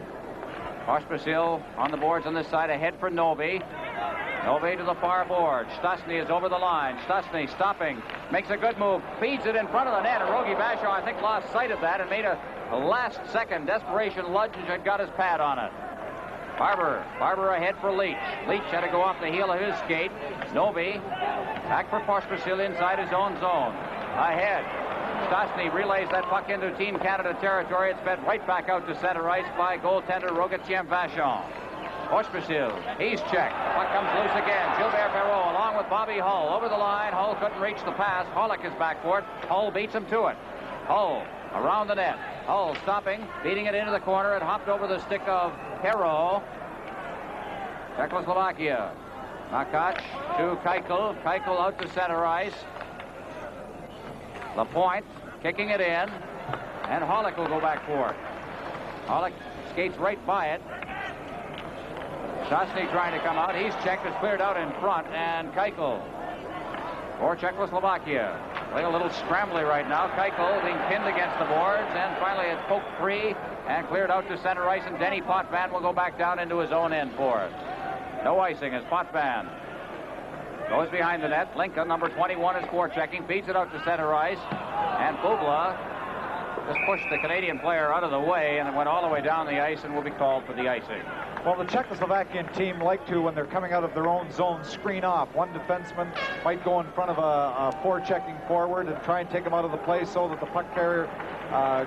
Pospisil on the boards on this side. Ahead for Novi. Novi to the far board. Stastny is over the line. Stastny stopping. Makes a good move. Feeds it in front of the net. Rogi Bashaw, I think, lost sight of that and made a last-second desperation lunge and got his pad on it. Barber ahead for Leach. Leach had to go off the heel of his skate. Novi back for Pospisil inside his own zone. Ahead. Stastny relays that puck into Team Canada territory. It's fed right back out to center ice by goaltender Rogatien Vachon. Pospisil, he's checked. Puck comes loose again. Gilbert Perreault along with Bobby Hull over the line. Hull couldn't reach the pass. Hollick is back for it. Hull beats him to it. Hull around the net. Hull stopping, beating it into the corner. It hopped over the stick of Perreault. Czechoslovakia. Makach to Keuchel. Keuchel out to center ice. Lapointe kicking it in. And Hollick will go back for it. Hollick skates right by it. Stastny trying to come out. He's checked. It's cleared out in front. And Keuchel for Czechoslovakia. Playing a little scrambly right now. Keuchel being pinned against the boards, and finally it's poked free and cleared out to center ice, and Denny Potvin will go back down into his own end for it. No icing as Potvin goes behind the net. Linka, number 21, is forechecking, feeds it out to center ice, and Bubla just pushed the Canadian player out of the way, and it went all the way down the ice and will be called for the icing. Well, the Czechoslovakian team like to, when they're coming out of their own zone, screen off. One defenseman might go in front of a forechecking forward and try and take him out of the play so that the puck carrier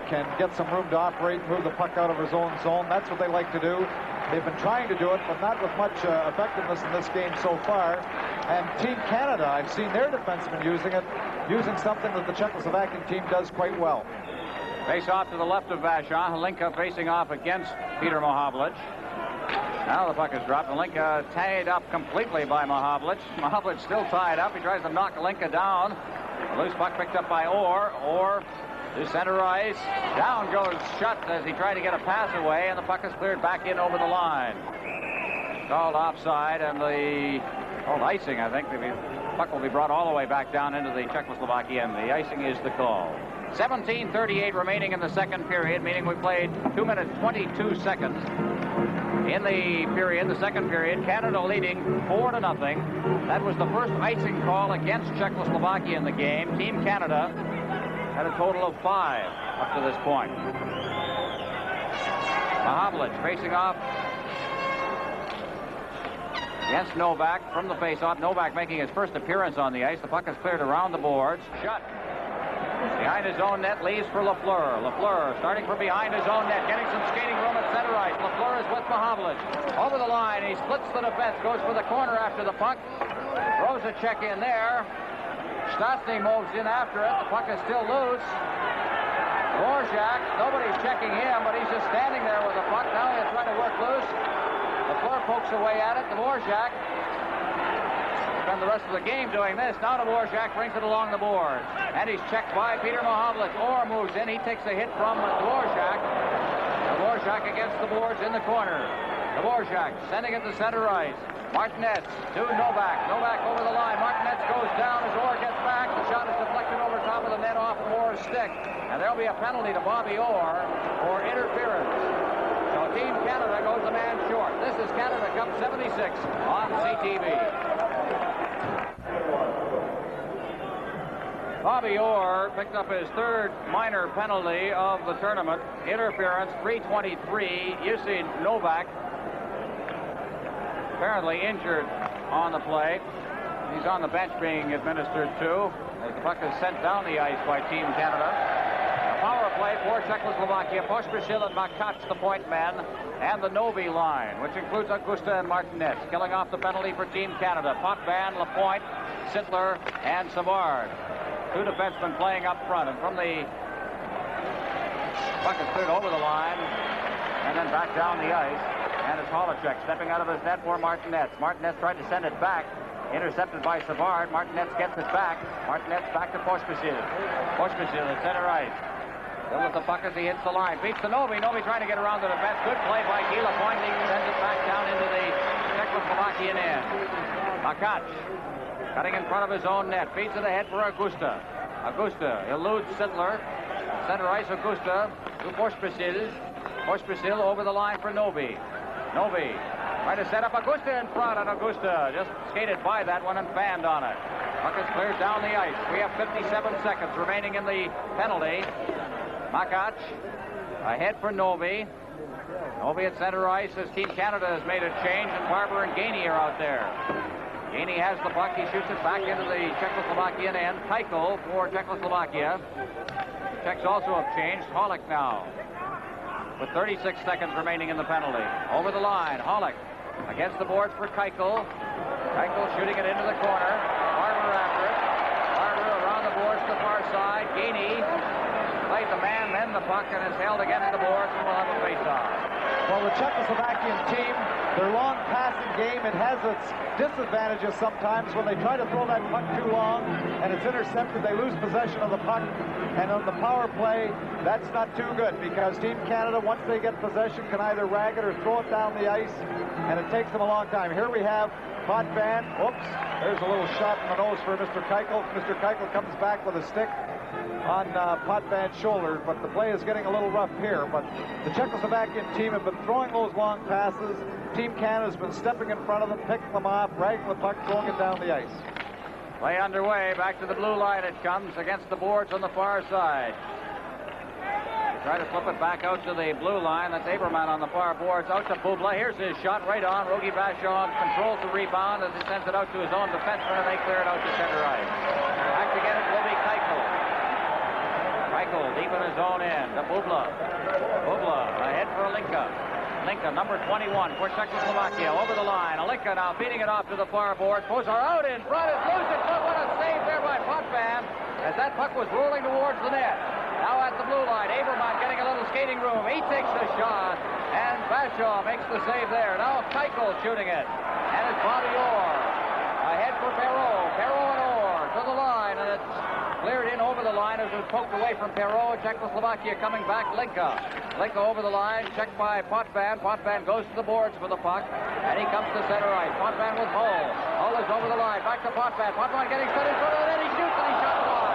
can get some room to operate, move the puck out of his own zone. That's what they like to do. They've been trying to do it, but not with much effectiveness in this game so far. And Team Canada, I've seen their defensemen using it, using something that the Czechoslovakian team does quite well. Face off to the left of Vachon. Hlinka facing off against Peter Mahovlich. Now the puck is dropped. Hlinka tied up completely by Mahovlich. Mahovlich still tied up. He tries to knock Hlinka down. A loose puck picked up by Orr. Orr to center ice. Down goes Schutt as he tried to get a pass away, and the puck is cleared back in over the line. Called offside, and the icing, I think. The puck will be brought all the way back down into the Czechoslovakia, and the icing is the call. 17:38 remaining in the second period, meaning we played 2 minutes 22 seconds in the period, the second period. Canada leading 4-0. That was the first icing call against Czechoslovakia in the game. Team Canada had a total of 5 up to this point. Mahovlich facing off against Novak from the faceoff. Novak making his first appearance on the ice. The puck is cleared around the boards. Schutt behind his own net, leaves for Lafleur. Lafleur starting from behind his own net, getting some skating room at center ice. Lafleur is with Mahovlich. Over the line, he splits the defense, goes for the corner after the puck. Throws a check in there. Stastny moves in after it. The puck is still loose. Dvorak, nobody's checking him, but he's just standing there with the puck. Now he's trying to work loose. Lafleur pokes away at it. Dvorak. Spend the rest of the game doing this. Now Dvorak brings it along the board. And he's checked by Peter Mahovlich. Orr moves in. He takes a hit from Dvorak. Dvorak against the boards in the corner. Dvorak sending it to center ice. Martinez to Novak. Novak over the line. Martinez goes down as Orr gets back. The shot is deflected over top of the net off Orr's stick. And there'll be a penalty to Bobby Orr for interference. So Team Canada goes a man short. This is Canada Cup 76 on CTV. Bobby Orr picked up his third minor penalty of the tournament. Interference, 3:23. Jussi Novak apparently injured on the play. He's on the bench being administered to as the puck is sent down the ice by Team Canada. A power play for Czechoslovakia. Pospisil and Makac, the point men, and the Novi line, which includes Augusta and Martinez. Killing off the penalty for Team Canada. Potvin, Lapointe, Sittler, and Savard. Two defensemen playing up front, and from the puck is cleared over the line and then back down the ice. And it's Holacek stepping out of his net for Martinez. Martinez tried to send it back. Intercepted by Savard. Martinez gets it back. Martinez back to Pospisil. Pospisil at center ice. Still with the puck as he hits the line. Beats the Novi. Novi trying to get around the defense. Good play by Guy Lapointe. He sends it back down into the Czechoslovakian end. Makac cutting in front of his own net. Feeds it ahead for Augusta. Augusta eludes Sittler. Center ice, Augusta to Pospisil. Pospisil over the line for Novi. Novi trying to set up Augusta in front, and Augusta just skated by that one and fanned on it. Puck is cleared down the ice. We have 57 seconds remaining in the penalty. Makac ahead for Novi. Novi at center ice as Team Canada has made a change, and Barber and Gainey are out there. Gainey has the puck. He shoots it back into the Czechoslovakian end. Keuchel for Czechoslovakia. Czechs also have changed. Hollick now with 36 seconds remaining in the penalty. Over the line, Hollick against the boards for Keuchel. Keuchel shooting it into the corner. Barber after it. Barber around the boards to the far side. Gainey played the man, then the puck, and is held against the boards, and will have a face-off. Well, the Czechoslovakian team, their long passing game, it has its disadvantages sometimes when they try to throw that puck too long and it's intercepted. They lose possession of the puck, and on the power play, that's not too good because Team Canada, once they get possession, can either rag it or throw it down the ice, and it takes them a long time. Here we have Potvin. Oops. There's a little shot in the nose for Mr. Keuchel. Mr. Keuchel comes back with a stick on Potvin's shoulder, but the play is getting a little rough here. But the Czechoslovakian team have been throwing those long passes. Team Canada's been stepping in front of them, picking them off, dragging the puck, throwing it down the ice. Play underway. Back to the blue line it comes against the boards on the far side. Try to flip it back out to the blue line. That's Aberman on the far boards. Out to Bubla. Here's his shot right on. Rogi Vachon controls the rebound as he sends it out to his own defenseman, and they clear it out to center ice. Back to get it will be Keuchel. Keuchel deep in his own end. To Bubla. Bubla ahead for Alinka. Alinka, number 21 for Czechoslovakia. Over the line. Alinka now feeding it off to the far boards. Pozar out in front. It's loose. But what a save there by Potvin as that puck was rolling towards the net. Now at the blue line, Aberman getting a little skating room. He takes the shot, and Vachon makes the save there. Now Keuchel shooting it, and it's Bobby Orr. Ahead for Perreault. Perreault and Orr to the line, and it's cleared in over the line as it was poked away from Perreault. Czechoslovakia coming back. Linka. Linka over the line, checked by Potvin. Potvin goes to the boards for the puck, and he comes to center ice. Potvin with Hull. Hull is over the line, back to Potvin. Potvin getting set in front of the net. He shoots, and he shot wide.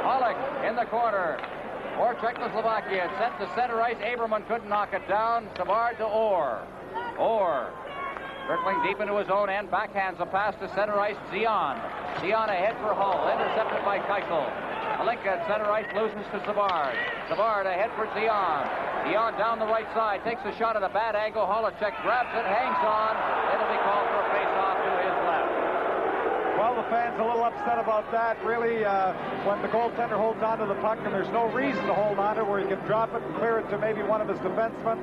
Pollock in the corner for Czechoslovakia. It's sent to center ice. Aberman couldn't knock it down. Savard to Orr. Orr circling deep into his own end. Backhands a pass to center ice. Zion. Zion ahead for Hull. Intercepted by Keuchel. Alinka at center ice loses to Savard. Savard ahead for Zion. Zion down the right side. Takes a shot at a bad angle. Holacek grabs it. Hangs on. It'll be called for a face-off to his left. Well, the fans a little upset about that. Really, when the goaltender holds onto the puck and there's no reason to hold on to it, where he can drop it and clear it to maybe one of his defensemen,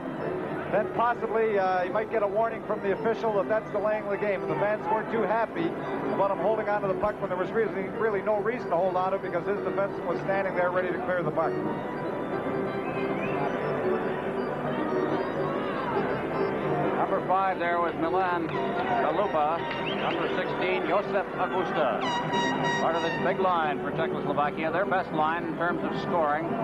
then possibly he might get a warning from the official that that's delaying the game. And the fans weren't too happy about him holding onto the puck when there was really no reason to hold on to it because his defenseman was standing there ready to clear the puck. Number 5 there was Milan Kalupa. Number 16, Josef Augusta. Part of this big line for Czechoslovakia. Their best line in terms of scoring. And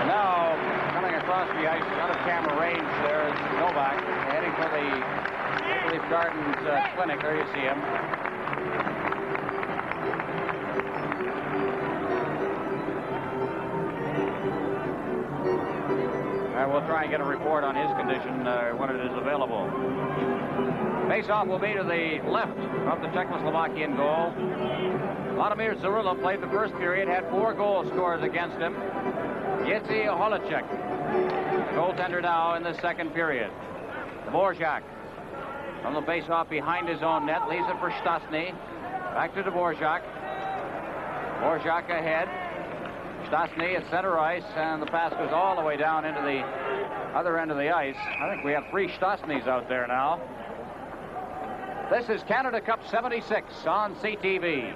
now, coming across the ice, out of camera range, there is Novak heading for the Maple Leaf Gardens clinic. There you see him. We'll try and get a report on his condition when it is available. Face-off will be to the left of the Czechoslovakian goal. Vladimir Zarula played the first period, had 4 goal scorers against him. Jitsi Holacek, goaltender now in the second period. Dvorak from the face-off behind his own net, leaves it for Stastny. Back to Dvorak. Dvorak ahead. Stastny at center ice, and the pass goes all the way down into the other end of the ice. I think we have 3 Stastnys out there now. This is Canada Cup 76 on CTV.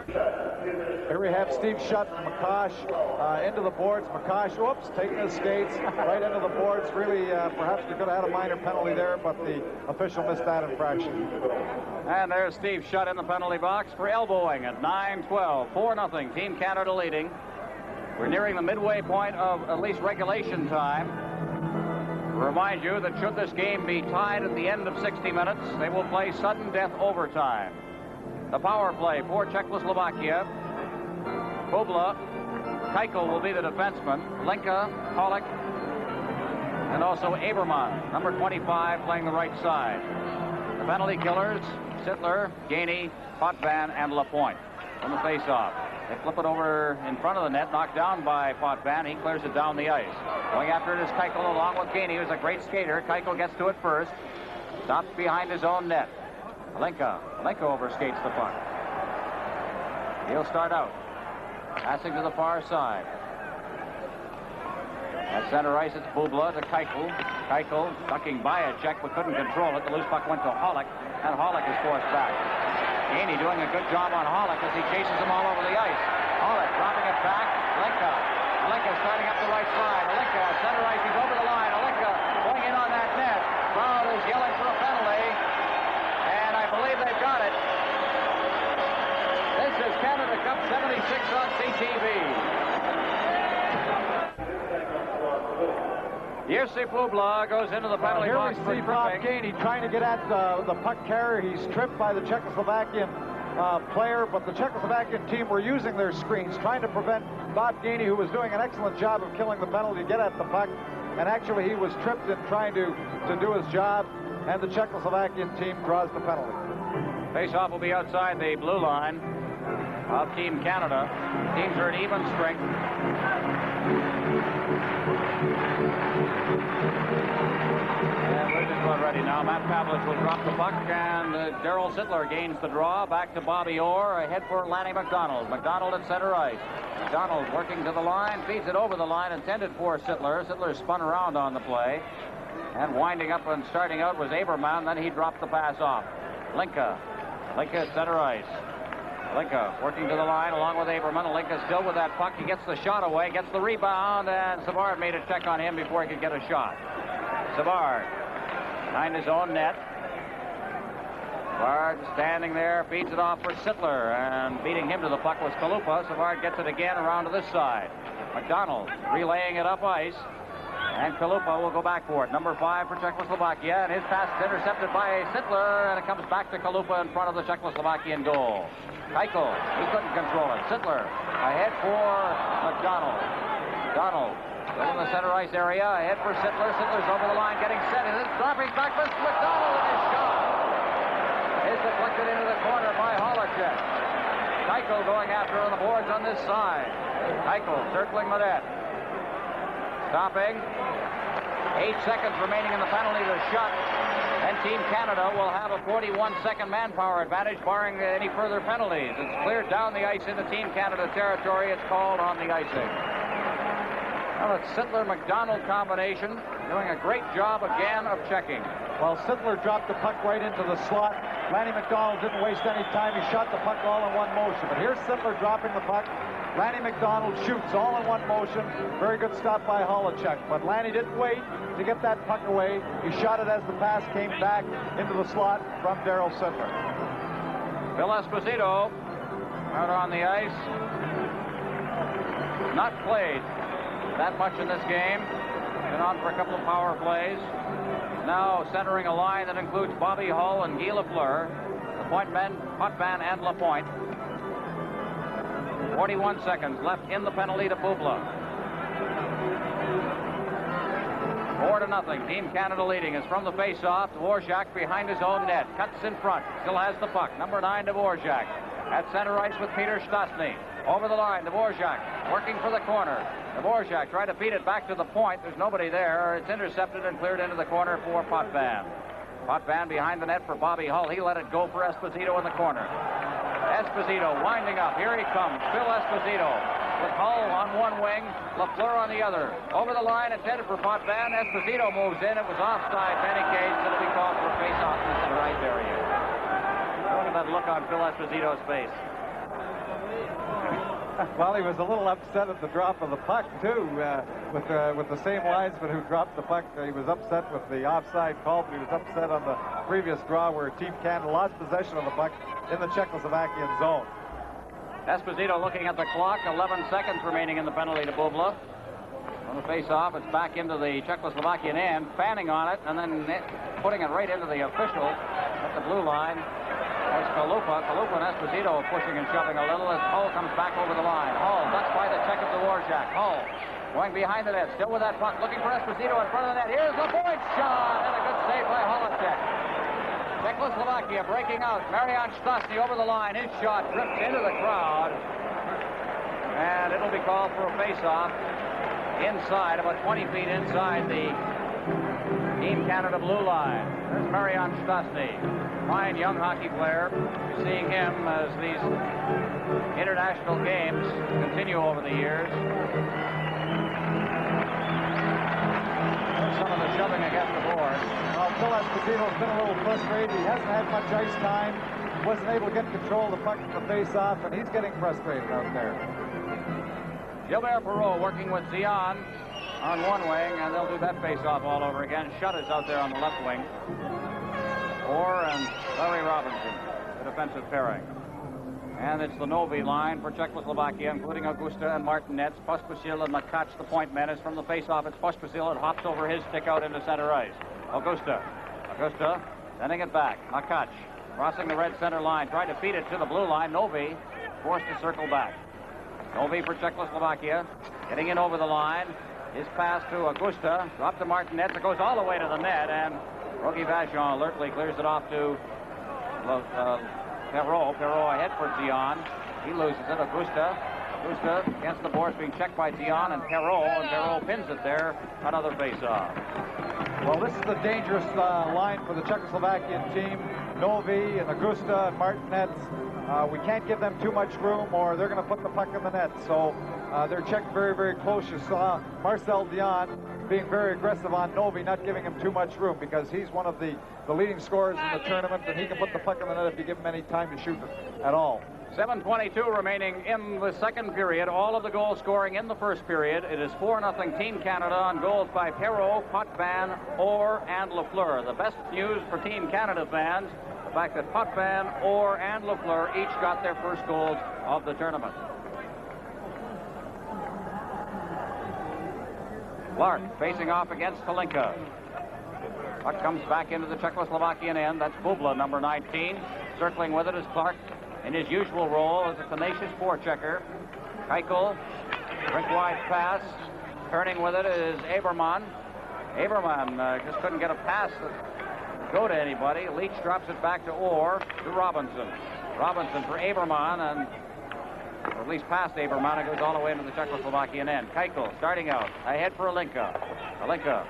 Here we have Steve Shutt from McCosh into the boards. McCosh, whoops, taking his skates right into the boards. Really, perhaps we could have had a minor penalty there, but the official missed that infraction. And there's Steve Shutt in the penalty box for elbowing at 9-12. 4-0, Team Canada leading. We're nearing the midway point of at least regulation time. Remind you that should this game be tied at the end of 60 minutes, they will play sudden death overtime. The power play for Czechoslovakia. Bubla, Keuchel will be the defenseman. Linka, Pollock, and also Aberman, number 25, playing the right side. The penalty killers, Sittler, Gainey, Potvin, and Lapointe from the face-off. They flip it over in front of the net, knocked down by Potvin. He clears it down the ice. Going after it is Keuchel along with Gainey, who's a great skater. Keuchel gets to it first. Stops behind his own net. Linka overskates the puck. He'll start out. Passing to the far side. At center ice, it's Bubla to Keuchel. Keuchel ducking by a check, but couldn't control it. The loose puck went to Hollick, and Hollick is forced back. Gainey doing a good job on Hollick as he chases him all over the ice. Hollick dropping it back. Alinka starting up the right side. Alinka at center ice. He's over the line. Alinka going in on that net. Crowd is yelling for a penalty. And I believe they've got it. This is Canada Cup 76 on CTV. Jesse Publa goes into the penalty Here we box for see Bob tripping. Gainey trying to get at the puck carrier. He's tripped by the Czechoslovakian player, but the Czechoslovakian team were using their screens, trying to prevent Bob Gainey, who was doing an excellent job of killing the penalty, to get at the puck. And actually, he was tripped in trying to do his job, and the Czechoslovakian team draws the penalty. Face-off will be outside the blue line of Team Canada. Teams are at even strength. And we're just about ready now. Matt Pavlich will drop the puck, and Darryl Sittler gains the draw. Back to Bobby Orr, ahead for Lanny McDonald. McDonald at center ice. McDonald working to the line, feeds it over the line, intended for Sittler. Sittler spun around on the play. And winding up and starting out was Aberman. Then he dropped the pass off. Linka at center ice. Linka working to the line along with Aberman. Linka still with that puck. He gets the shot away, gets the rebound, and Savard made a check on him before he could get a shot. Savard behind his own net. Savard standing there, feeds it off for Sittler, and beating him to the puck was Kalupa. Savard gets it again around to this side. McDonald relaying it up ice, and Kalupa will go back for it. Number 5 for Czechoslovakia, and his pass is intercepted by Sittler, and it comes back to Kalupa in front of the Czechoslovakian goal. Keuchel, he couldn't control it. Sittler ahead for McDonald. McDonald in the center ice area, ahead for Sittler. Sittler's over the line, getting set. It's dropping back for McDonald, and his shot is deflected into the corner by Holacek. Keuchel going after on the boards on this side. Keuchel circling the net. Stopping. 8 seconds remaining in the penalty to shot. And Team Canada will have a 41-second manpower advantage, barring any further penalties. It's cleared down the ice into Team Canada territory. It's called on the icing. Well, it's Sittler-McDonald combination doing a great job again of checking. Well, Sittler dropped the puck right into the slot. Lanny McDonald didn't waste any time. He shot the puck all in one motion. But here's Sittler dropping the puck. Lanny McDonald shoots all in one motion. Very good stop by Holacek. But Lanny didn't wait to get that puck away. He shot it as the pass came back into the slot from Darryl Sittler. Phil Esposito out on the ice. Not played that much in this game. Been on for a couple of power plays. Now centering a line that includes Bobby Hull and Guy Lafleur, the point men, Potvin and Lapointe. 41 seconds left in the penalty to Publa. 4-0. Team Canada leading is from the face-off. Dvorak behind his own net. Cuts in front. Still has the puck. Number 9, Dvorak. At center ice with Peter Stastny. Over the line, Dvorak working for the corner. Dvorak trying to feed it back to the point. There's nobody there. It's intercepted and cleared into the corner for Potvin. Potvin behind the net for Bobby Hull. He let it go for Esposito in the corner. Esposito winding up. Here he comes. Phil Esposito with Hull on one wing, Lafleur on the other. Over the line, intended for Potvin. Esposito moves in. It was offside. Benny Cage going to be called for a face-off in the center right area. Look at that look on Phil Esposito's face. Well, he was a little upset at the drop of the puck, too, with the same linesman who dropped the puck. He was upset with the offside call, but he was upset on the previous draw where Team Canada lost possession of the puck in the Czechoslovakian zone. Esposito looking at the clock. 11 seconds remaining in the penalty to Publa. On the face-off, it's back into the Czechoslovakian end, fanning on it, and then putting it right into the official at the blue line. That's Kalupa. Kalupa and Esposito pushing and shoving a little as Hull comes back over the line. Hull ducks by the check of Dvorak. Hull going behind the net, still with that puck, looking for Esposito in front of the net. Here's the point shot, and a good save by Holacek. Czechoslovakia breaking out. Marian Stastny over the line. His shot drifts into the crowd, and it'll be called for a face-off inside, about 20 feet inside the Team Canada blue line. There's Marian Stastny. Fine young hockey player. You're seeing him as these international games continue over the years. Some of the shoving against the board. Well, Phil Esposito's been a little frustrated. He hasn't had much ice time. Wasn't able to get control of the puck from the face-off, and he's getting frustrated out there. Gilbert Perreault working with Zion on one wing, and they'll do that face-off all over again. Shutt is out there on the left wing. Orr and Larry Robinson, the defensive pairing. And it's the Novi line for Czechoslovakia, including Augusta and Martinez. Pospisil and Makach, the point men. Is from the face-off. It's Pospisil. It hops over his stick out into center ice. Augusta sending it back. Makach crossing the red center line. Trying to feed it to the blue line. Novi forced to circle back. Novi for Czechoslovakia. Getting in over the line. His pass to Augusta. Drop to Martinez. It goes all the way to the net. And Rogie Vachon alertly clears it off to Perreault. Perreault ahead for Dion. He loses it. Augusta against the boards, being checked by Dion and Perreault pins it there. Another face-off. Well, this is the dangerous line for the Czechoslovakian team. Novi and Augusta and Martinez. We can't give them too much room or they're going to put the puck in the net. So they're checked very, very close. You saw Marcel Dion being very aggressive on Novi, not giving him too much room because he's one of the leading scorers in the tournament, and he can put the puck in the net if you give him any time to shoot at all. 7:22 remaining in the second period. All of the goals scoring in the first period. It is 4-0 Team Canada on goals by Perreault, Potvin, Orr, and Lafleur. The best news for Team Canada fans, the fact that Potvin, Orr, and Lafleur each got their first goals of the tournament. Clark facing off against Palinka. Puck comes back into the Czechoslovakian end. That's Bubla, number 19. Circling with it is Clark in his usual role as a tenacious forechecker. Keuchel, rink-wide pass. Turning with it is Aberman. Aberman just couldn't get a pass to go to anybody. Leach drops it back to Orr, to Robinson. Robinson for Aberman, and or at least past Aberman. It goes all the way into the Czechoslovakian end. Keuchel starting out. Ahead for Alinka. Alinka.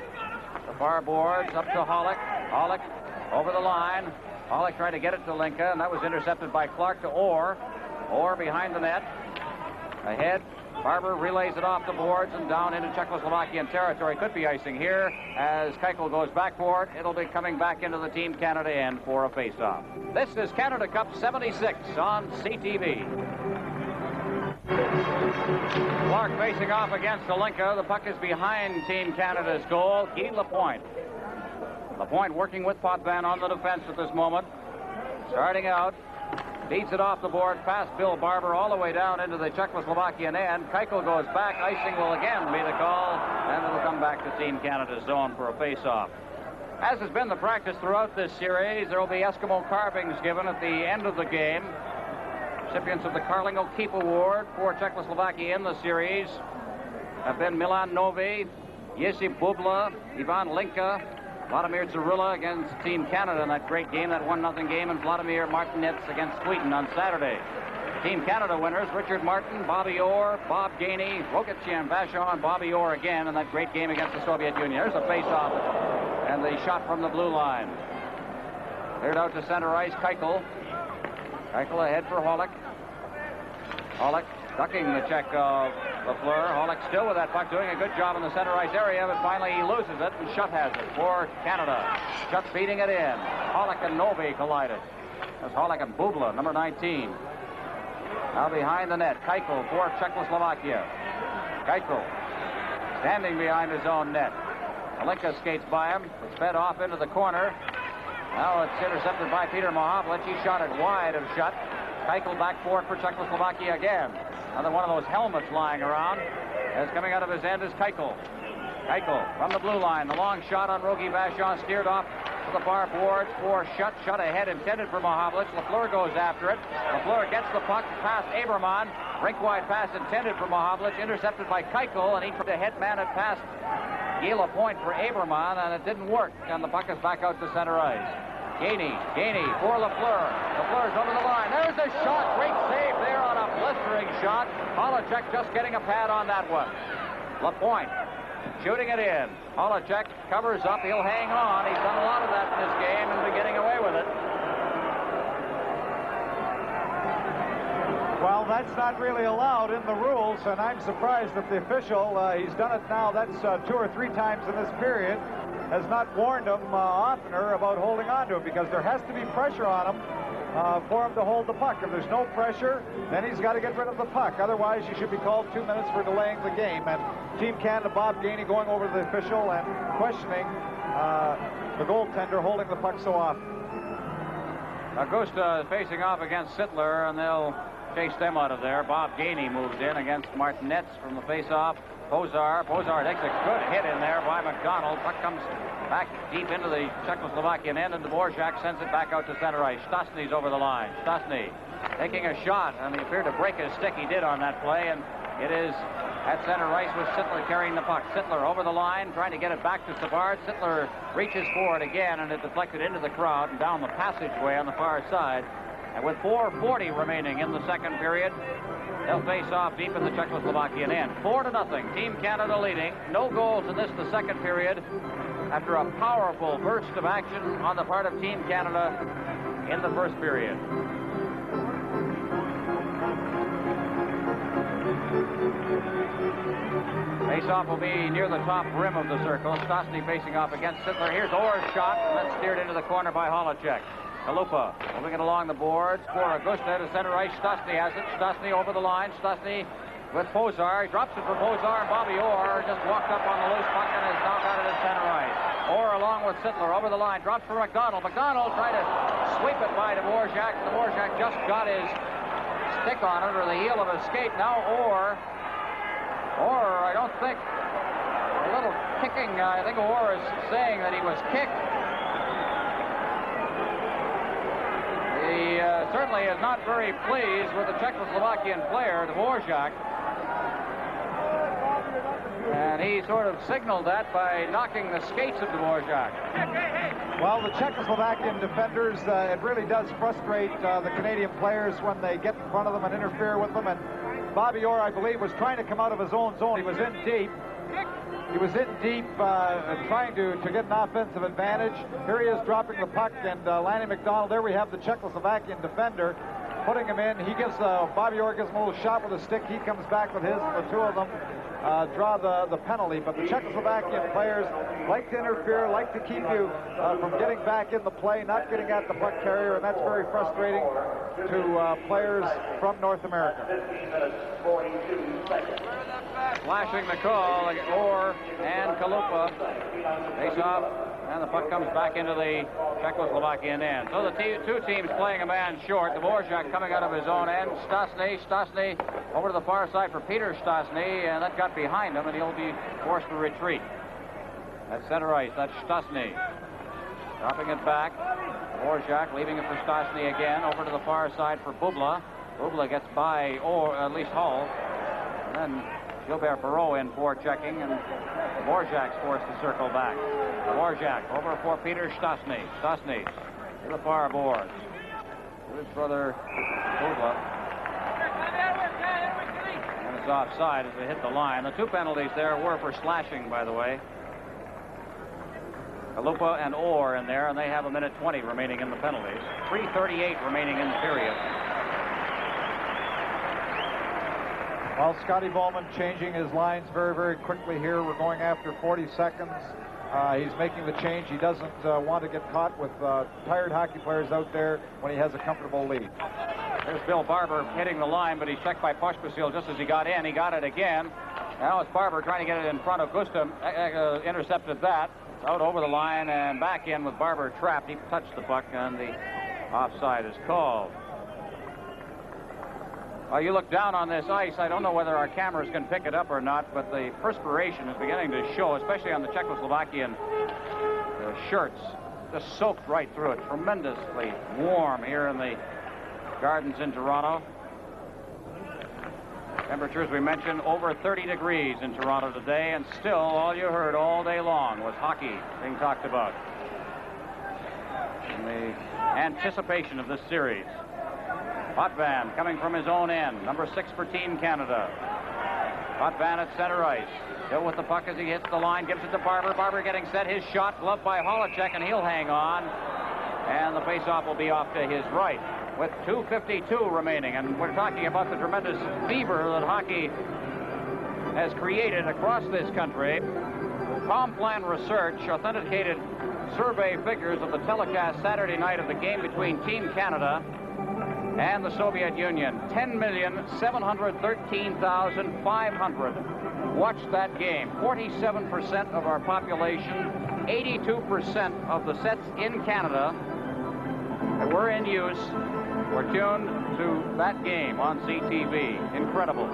The far boards up to Hollick. Hollick over the line. Hollick trying to get it to Alinka, and that was intercepted by Clark to Orr. Orr behind the net. Ahead. Barber relays it off the boards and down into Czechoslovakian territory. Could be icing here as Keuchel goes back for it. It'll be coming back into the Team Canada end for a face-off. This is Canada Cup 76 on CTV. Clark facing off against Alinka. The puck is behind Team Canada's goal. Guy Lapointe. Lapointe working with Potvin on the defense at this moment. Starting out. Beats it off the board past Bill Barber all the way down into the Czechoslovakian end. Keuchel goes back. Icing will again be the call. And it'll come back to Team Canada's zone for a face-off. As has been the practice throughout this series, there will be Eskimo carvings given at the end of the game. Recipients of the Carling O'Keefe Award for Czechoslovakia in the series have been Milan Novi, Jesse Bubla, Ivan Linka, Vladimir Zarula against Team Canada in that great game, that 1-0 game, and Vladimir Martinez against Sweden on Saturday. Team Canada winners, Richard Martin, Bobby Orr, Bob Gainey, Rogatchian, Vachon, Bobby Orr again in that great game against the Soviet Union. There's a face-off and the shot from the blue line. Cleared out to center ice, Keuchel. Keuchel ahead for Hollick. Hollick ducking the check of Lafleur. Hollick still with that puck, doing a good job in the center ice area, but finally he loses it, and Schutt has it for Canada. Schutt feeding it in. Hollick and Novi collided. That's Hollick and Bubla, number 19. Now behind the net, Keuchel for Czechoslovakia. Keuchel standing behind his own net. Alinka skates by him. It's fed off into the corner. Now it's intercepted by Peter Mahovlich. He shot it wide of Schutt. Keuchel back for it for Czechoslovakia again. Another one of those helmets lying around. As coming out of his end is Keuchel. Keuchel from the blue line. The long shot on Rogie Vachon steered off to the far boards for Schutt. Schutt ahead, intended for Mahovlich. Lafleur goes after it. Lafleur gets the puck past Aberman. Rink-wide pass intended for Mahovlich. Intercepted by Keuchel, and he put the head man it past Guy Lapointe for Aberman, and it didn't work. And the puck is back out to center ice. Gainey for Lafleur. Lafleur's over the line. There's a shot. Great save there on a blistering shot. Holacek just getting a pad on that one. Lapointe shooting it in. Holacek covers up. He'll hang on. He's done a lot of that in this game and been getting away with it. Well, that's not really allowed in the rules, and I'm surprised that the official, he's done it now, that's 2 or 3 times in this period, has not warned him oftener about holding on to him, because there has to be pressure on him for him to hold the puck. If there's no pressure, then he's got to get rid of the puck. Otherwise, he should be called 2 minutes for delaying the game. And Team Canada, Bob Gainey going over to the official and questioning the goaltender holding the puck so often. Augusta is facing off against Sittler, and they'll chased them out of there. Bob Gainey moved in against Martinetz from the face-off. Pozar takes a good hit in there by McDonald. Puck comes back deep into the Czechoslovakian end, and Dvorak sends it back out to center ice. Stastny's over the line. Stastny taking a shot, and he appeared to break his stick. He did on that play, and it is at center ice with Sittler carrying the puck. Sittler over the line, trying to get it back to Savard. Sittler reaches for it again, and it deflected into the crowd and down the passageway on the far side. And with 4:40 remaining in the second period, they'll face off deep in the Czechoslovakian end. 4-0. Team Canada leading. No goals in this, the second period, after a powerful burst of action on the part of Team Canada in the first period. Face-off will be near the top rim of the circle. Stastny facing off against Sittler. Here's Orr's shot, and that's steered into the corner by Holacek. Kalupa moving it along the boards for Augusta to center ice. Stastny has it. Stastny over the line. Stastny with Pozar. He drops it for Pozar. Bobby Orr just walked up on the loose puck and is knocked out of his center ice. Orr along with Sittler over the line. Drops for McDonald. McDonald tried to sweep it by Dvorak. Dvorak just got his stick on it, or the heel of his skate. Now Orr, I don't think, a little kicking. I think Orr is saying that he was kicked. He certainly is not very pleased with the Czechoslovakian player, Dvorak. And he sort of signaled that by knocking the skates of Dvorak. Well, the Czechoslovakian defenders, it really does frustrate the Canadian players when they get in front of them and interfere with them. And Bobby Orr, I believe, was trying to come out of his own zone. He was in deep. Trying to get an offensive advantage. Here he is dropping the puck, and Lanny McDonald, there we have the Czechoslovakian defender putting him in. He gives, Bobby Orr gives him a little shot with a stick. He comes back with his, and the two of them draw the penalty. But the Czechoslovakian players like to interfere, like to keep you from getting back in the play, not getting at the puck carrier, and that's very frustrating to players from North America. Flashing the call, Orr and Kalupa face off, and the puck comes back into the Czechoslovakian end. So the two teams playing a man short. Dvorak coming out of his own end. Stastny over to the far side for Peter Stastny, and that got behind him, and he'll be forced to retreat. At center ice, that's Stastny. Dropping it back. Dvorak leaving it for Stastny again. Over to the far side for Bubla. Bubla gets by, or at least Hall. And then Gilbert Perreault in for checking, and Dvorak's forced to circle back. Dvorak over for Peter Stastny. Stastny to the far boards. His brother Bubla. And it's offside as they hit the line. The two penalties there were for slashing, by the way. Kalupa and Orr in there, and they have 1:20 remaining in the penalties. 3:38 remaining in the period. Well, Scotty Bowman changing his lines very, very quickly here. We're going after 40 seconds. He's making the change. He doesn't want to get caught with tired hockey players out there when he has a comfortable lead. There's Bill Barber hitting the line, but he's checked by Pospisil just as he got in. He got it again. Now it's Barber trying to get it in front of Gustam. Intercepted that. Out over the line and back in with Barber trapped. He touched the puck, and the offside is called. Well, you look down on this ice. I don't know whether our cameras can pick it up or not, but the perspiration is beginning to show, especially on the Czechoslovakian shirts. Just soaked right through it. Tremendously warm here in the Gardens in Toronto. Temperatures, we mentioned, over 30 degrees in Toronto today, and still all you heard all day long was hockey being talked about. In the anticipation of this series. Potvin coming from his own end, number 6 for Team Canada. Potvin at center ice. Still with the puck as he hits the line, gives it to Barber. Barber getting set, his shot, gloved by Holacek, and he'll hang on. And the faceoff will be off to his right with 2:52 remaining. And we're talking about the tremendous fever that hockey has created across this country. Complan Research authenticated survey figures of the telecast Saturday night of the game between Team Canada and the Soviet Union. 10,713,500 watched that game. 47% of our population, 82% of the sets in Canada that were in use We're tuned to that game on CTV. Incredible.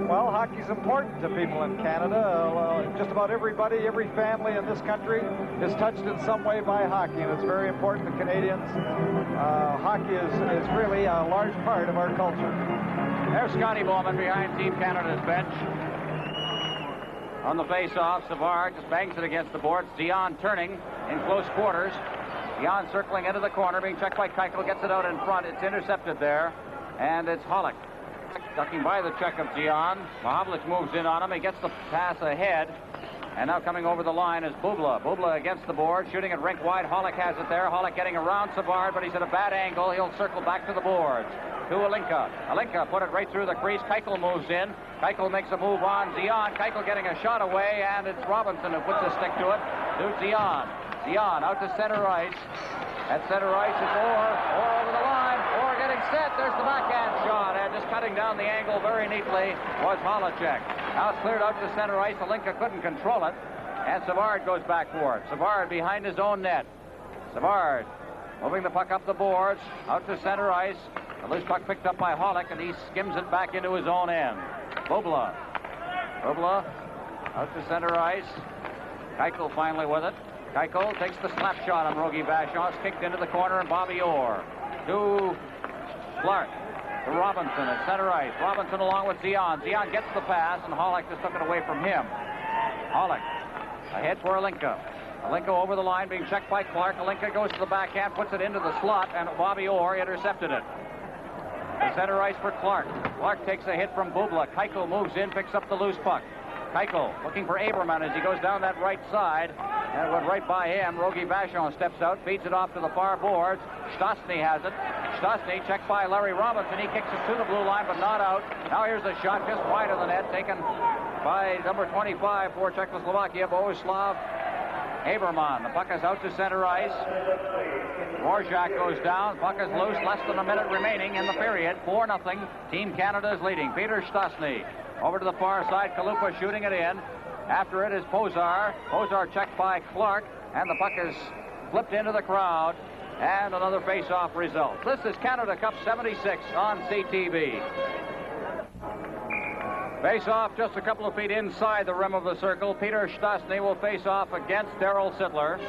Well, hockey's important to people in Canada. Just about everybody, every family in this country is touched in some way by hockey, and it's very important to Canadians. Hockey is really a large part of our culture. There's Scotty Bowman behind Team Canada's bench. On the face-off, Savard just bangs it against the boards. Dion turning in close quarters. Dion circling into the corner, being checked by Keuchel, gets it out in front. It's intercepted there, and it's Hollick. Ducking by the check of Dion. Mahavlich moves in on him. He gets the pass ahead. And now coming over the line is Bubla. Bubla against the board, shooting it rink wide. Hollick has it there. Hollick getting around Savard, but he's at a bad angle. He'll circle back to the boards. To Alinka. Alinka put it right through the crease. Keuchel moves in. Keuchel makes a move on Dion. Keuchel getting a shot away, and it's Robinson who puts a stick to it. To Dion. Dion out to center ice. At center ice is Orr over the line. Orr getting set. There's the backhand shot. And just cutting down the angle very neatly was Holacek. Now it's cleared out to center ice. Alinka couldn't control it. And Savard goes back for it. Savard behind his own net. Savard moving the puck up the boards. Out to center ice. The loose puck picked up by Hollick, and he skims it back into his own end. Bubla. Bubla out to center ice. Keuchel finally with it. Keuchel takes the slap shot on Rogie Vachon. It's kicked into the corner, and Bobby Orr to Clark. To Robinson at center ice. Robinson along with Dion. Dion gets the pass, and Hollick just took it away from him. Hollick ahead for Alinka. Alinka over the line, being checked by Clark. Alinka goes to the backhand, puts it into the slot, and Bobby Orr intercepted it. The center ice for Clark. Clark takes a hit from Bubla. Keuchel moves in, picks up the loose puck. Keuchel looking for Aberman as he goes down that right side. And it went right by him. Rogie Vachon steps out, feeds it off to the far boards. Stastny has it. Stastny checked by Larry Robinson. He kicks it to the blue line, but not out. Now here's a shot just wide of the net, taken by number 25 for Czechoslovakia, Bohuslav Aberman. The puck is out to center ice. Dvorak goes down. Puck is loose. Less than a minute remaining in the period. 4-0. Team Canada is leading. Peter Stastny over to the far side. Kalupa shooting it in. After it is Pozar. Pozar checked by Clark, and the puck is flipped into the crowd. And another face-off result. This is Canada Cup 76 on CTV. Face-off just a couple of feet inside the rim of the circle. Peter Stastny will face off against Darryl Sittler.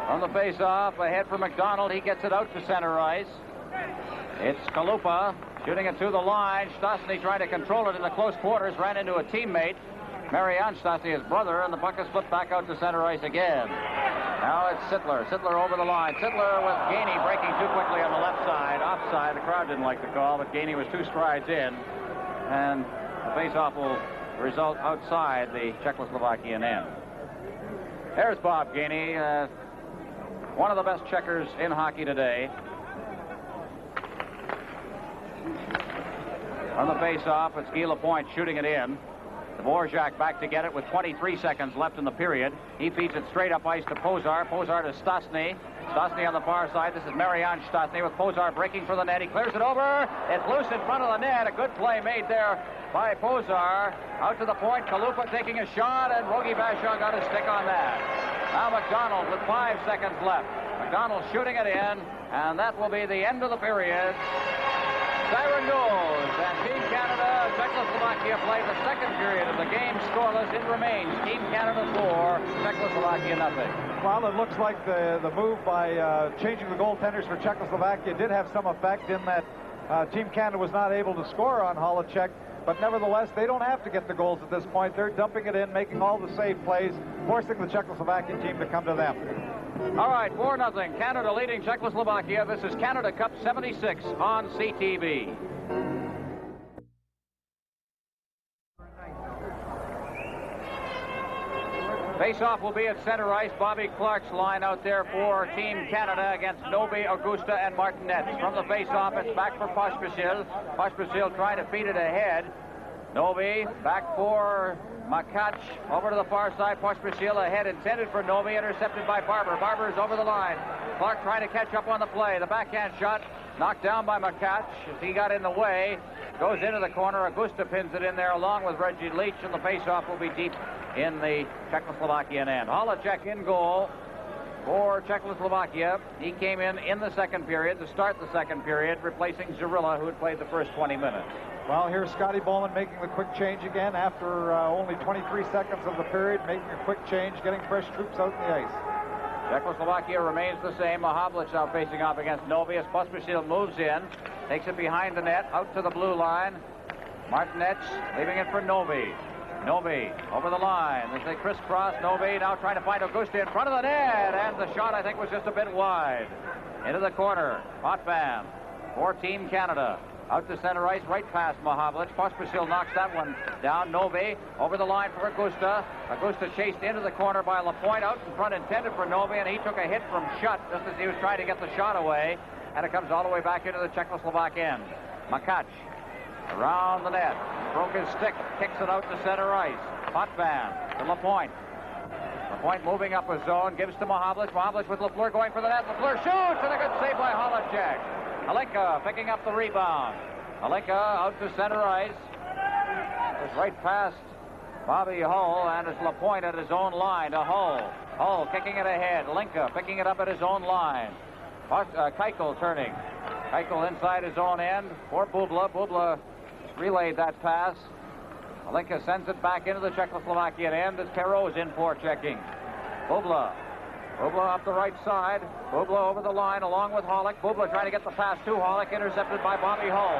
On the face-off, ahead for McDonald. He gets it out to center ice. It's Kalupa shooting it to the line. Stastny trying to control it in the close quarters. Ran into a teammate, Marian Stastny, his brother, and the puck is flipped back out to center ice again. Now it's Sittler. Sittler over the line. Sittler with Gainey breaking too quickly on the left side. Offside. The crowd didn't like the call, but Gainey was 2 strides in. And the face-off will result outside the Czechoslovakian end. There's Bob Gainey, one of the best checkers in hockey today. On the face-off, it's Guy Lapointe shooting it in. Dvorak back to get it with 23 seconds left in the period. He feeds it straight up ice to Pozar. Pozar to Stastny. Stastny on the far side. This is Marian Stastny with Pozar breaking for the net. He clears it over. It's loose in front of the net. A good play made there by Pozar. Out to the point. Kalupa taking a shot, and Rogie Vachon got a stick on that. Now McDonald with 5 seconds left. McDonald shooting it in, and that will be the end of the period. Siren goes, and Team Canada, Czechoslovakia play the second period of the game. Scoreless. It remains Team Canada 4, Czechoslovakia nothing. Well, it looks like the move by changing the goaltenders for Czechoslovakia did have some effect in that Team Canada was not able to score on Holacek. But nevertheless, they don't have to get the goals at this point. They're dumping it in, making all the safe plays, forcing the Czechoslovakian team to come to them. All right, 4-0. Canada leading Czechoslovakia. This is Canada Cup 76 on CTV. Face-off will be at center ice. Bobby Clark's line out there for Team Canada against Nobi, Augusta, and Martinez. From the face-off, it's back for Pospisil. Pospisil trying to feed it ahead. Nobi back for Makac. Over to the far side. Pospisil ahead, intended for Nobi, intercepted by Barber. Barber is over the line. Clark trying to catch up on the play. The backhand shot knocked down by Makac as he got in the way. Goes into the corner. Augusta pins it in there along with Reggie Leach, and the face-off will be deep in the Czechoslovakian end. Holacek in goal. for Czechoslovakia. He came in the second period to start the second period, replacing Zarilla, who had played the first 20 minutes. Well, here's Scotty Bowman making the quick change again after only 23 seconds of the period, making a quick change, getting fresh troops out in the ice. Czechoslovakia remains the same. Mahavlich now facing off against Novi as Pospisil moves in, takes it behind the net, out to the blue line. Martinez leaving it for Novi. Novi over the line. As they crisscross, Novi now trying to find Augusta in front of the net, and the shot, I think, was just a bit wide. Into the corner, Potvin for Team Canada. Out to center ice, right past Mahavlich. Pospisil knocks that one down. Novi over the line for Augusta. Augusta chased into the corner by Lapointe, out in front, intended for Novi, and he took a hit from Schutt just as he was trying to get the shot away, and it comes all the way back into the Czechoslovak end. Makach around the net, broke his stick, kicks it out to center ice. Potvin to Lapointe. Lapointe moving up a zone, gives to Mahavlich. Mahavlich with Lafleur going for the net. Lafleur shoots, and a good save by Holacek. Alenka picking up the rebound. Alenka out to center ice. It's right past Bobby Hull, and it's Lapointe at his own line to Hull. Hull kicking it ahead. Alenka picking it up at his own line. Keuchel turning. Keuchel inside his own end for Bubla. Bubla relayed that pass. Alenka sends it back into the Czechoslovakian end as Perreault is in for checking. Bubla up the right side. Bubla over the line along with Hollick. Bubla trying to get the pass to Hollick, intercepted by Bobby Hull.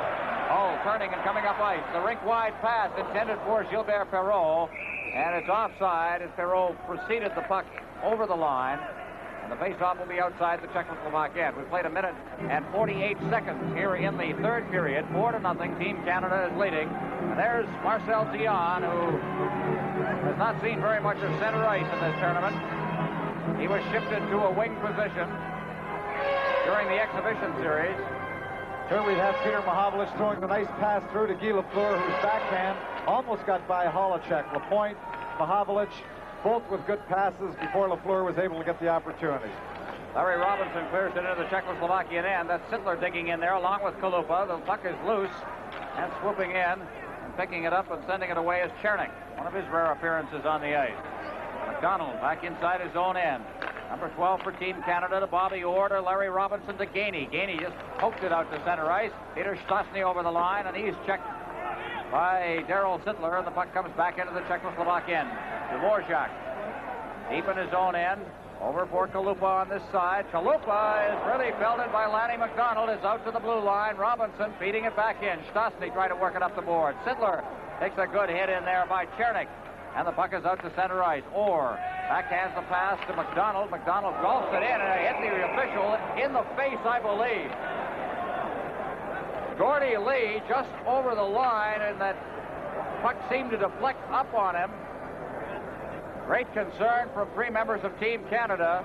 Hull turning and coming up ice. The rink-wide pass intended for Gilbert Perreault, and it's offside as Perreault preceded the puck over the line. And the face-off will be outside the Czechoslovak end. We played 1 minute and 48 seconds here in the third period. 4-0. Team Canada is leading. And there's Marcel Dion, who has not seen very much of center ice in this tournament. He was shifted to a wing position during the exhibition series. Here we have Peter Mahavlich throwing the nice pass through to Guy Lafleur, whose backhand almost got by Holacek. Lapointe, Mahavlich, both with good passes before Lafleur was able to get the opportunity. Larry Robinson clears it into the Czechoslovakian end. That's Sittler digging in there along with Kalupa. The puck is loose and swooping in and picking it up and sending it away is Chernik. One of his rare appearances on the ice. McDonald back inside his own end. Number 12 for Team Canada to Bobby Orr to Larry Robinson to Gainey. Gainey just poked it out to center ice. Peter Stastny over the line, and he's checked by Darryl Sittler, and the puck comes back into the Czechoslovak end. Dvorak deep in his own end. Over for Kalupa on this side. Kalupa is really belted by Lanny McDonald. Is out to the blue line. Robinson feeding it back in. Stastny trying to work it up the board. Sittler takes a good hit in there by Chernik. And the puck is out to center ice. Orr backhands the pass to McDonald. McDonald golfs it in, and it hit the official in the face, I believe. Gordie Lee just over the line, and that puck seemed to deflect up on him. Great concern from 3 members of Team Canada.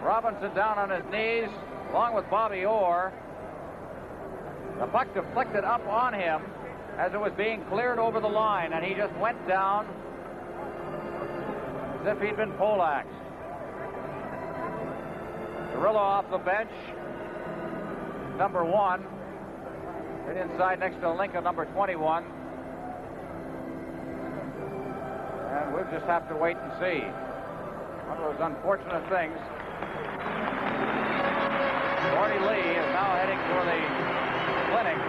Robinson down on his knees, along with Bobby Orr. The puck deflected up on him as it was being cleared over the line, and he just went down as if he'd been poleaxed. Zarilla off the bench, number 1. Right inside next to Lincoln, number 21. And we'll just have to wait and see. One of those unfortunate things. Gordie Lee is now heading for the clinic.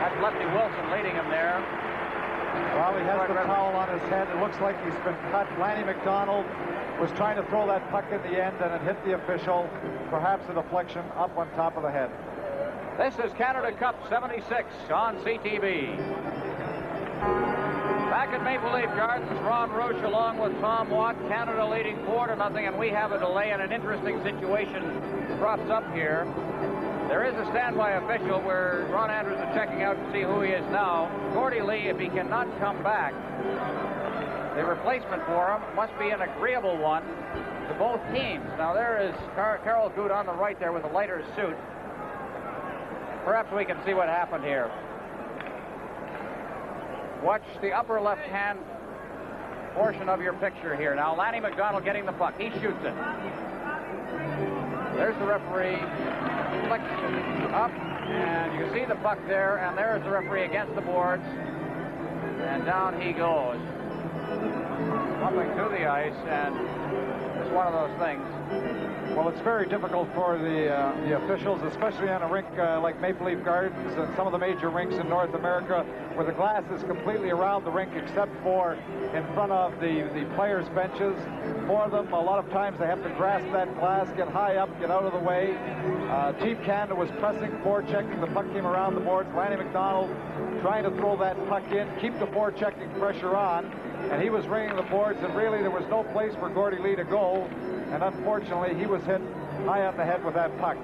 That's Lefty Wilson leading him there. Well, he has the towel on his head. It looks like he's been cut. Lanny McDonald was trying to throw that puck in the end, and it hit the official. Perhaps a deflection up on top of the head. This is Canada Cup 76 on CTV. Back at Maple Leaf Gardens, Ron Roche along with Tom Watt. Canada leading 4-0, and we have a delay, and an interesting situation crops up here. There is a standby official where Ron Andrews is checking out to see who he is now. Gordie Lee, if he cannot come back, the replacement for him must be an agreeable one to both teams. Now there is Carol Good on the right there with a lighter suit. Perhaps we can see what happened here. Watch the upper left-hand portion of your picture here. Now Lanny McDonald getting the puck. He shoots it. There's the referee. Flicks up, and you can see the puck there, and there's the referee against the boards, and down he goes. bumping to the ice, and it's one of those things. Well, it's very difficult for the officials, especially on a rink like Maple Leaf Gardens and some of the major rinks in North America, where the glass is completely around the rink except for in front of the players' benches. For them, a lot of times they have to grasp that glass, get high up, get out of the way. Team Canada was pressing, forechecking. The puck came around the boards. Lanny McDonald trying to throw that puck in, keep the forechecking pressure on, and he was ringing the boards, and really there was no place for Gordie Lee to go. And unfortunately, he was hit high on the head with that puck.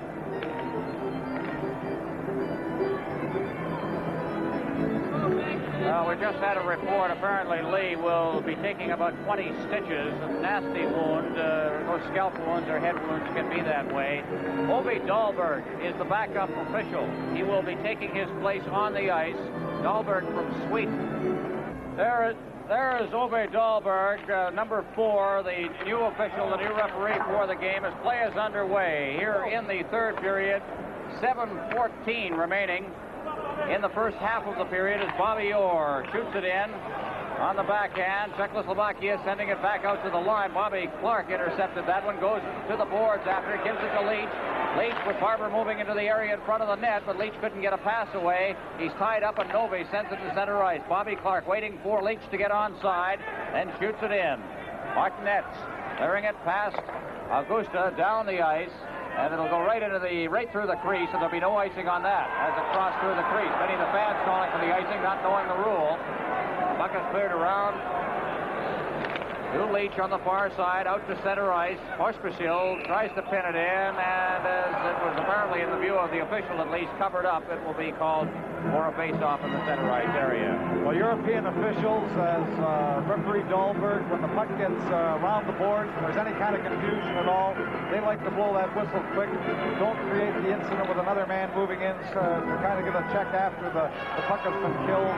Well, we just had a report. Apparently, Lee will be taking about 20 stitches. A nasty wound. Those scalp wounds or head wounds can be that way. Ovi Dahlberg is the backup official. He will be taking his place on the ice. Dahlberg from Sweden. There is Ove Dahlberg, number 4, the new official, the new referee for the game, as play is underway here in the third period. 7:14 remaining in the first half of the period as Bobby Orr shoots it in on the backhand. Czechoslovakia sending it back out to the line. Bobby Clark intercepted that one, goes to the boards after it, gives it to Leach. Leach with Barber moving into the area in front of the net, but Leach couldn't get a pass away. He's tied up, and Novi sends it to center ice. Bobby Clark waiting for Leach to get onside, then shoots it in. Martinez clearing it past Augusta down the ice, and it'll go right through the crease, and there'll be no icing on that as it crossed through the crease. Many of the fans calling for the icing, not knowing the rule. Puck is cleared around to Leach on the far side, out to center ice. Pospisil tries to pin it in, and as it was apparently in the view of the official at least covered up, it will be called for a face-off in the center ice area. Well, European officials, as referee Dahlberg, when the puck gets around the boards, if there's any kind of confusion at all, they like to blow that whistle quick. Don't create the incident with another man moving in to kind of get a check after the puck has been killed.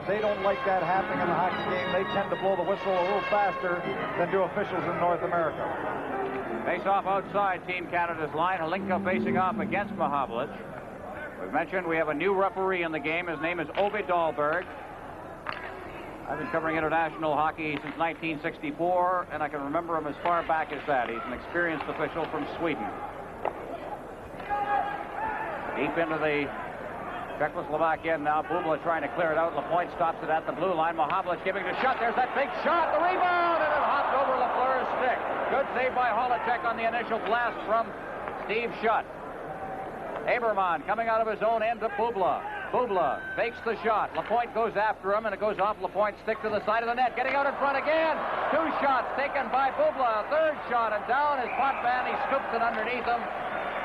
They don't like that happening in the hockey game. They tend to blow the whistle a little faster than do officials in North America. Face-off outside Team Canada's line. Halinka facing off against Mahavlich. We've mentioned we have a new referee in the game. His name is Ove Dahlberg. I've been covering international hockey since 1964, and I can remember him as far back as that. He's an experienced official from Sweden. Deep into the Czechoslovakia now. Bubla trying to clear it out. Lapointe stops it at the blue line. Mahavlich giving the shot. There's that big shot. The rebound, and it hopped over Lafleur's stick. Good save by Holacek on the initial blast from Steve Schutt. Aberman coming out of his own end to Bubla. Bubla fakes the shot. Lapointe goes after him, and it goes off Lapointe's stick to the side of the net. Getting out in front again. 2 shots taken by Bubla. A third shot, and down is Potvin. He scoops it underneath him.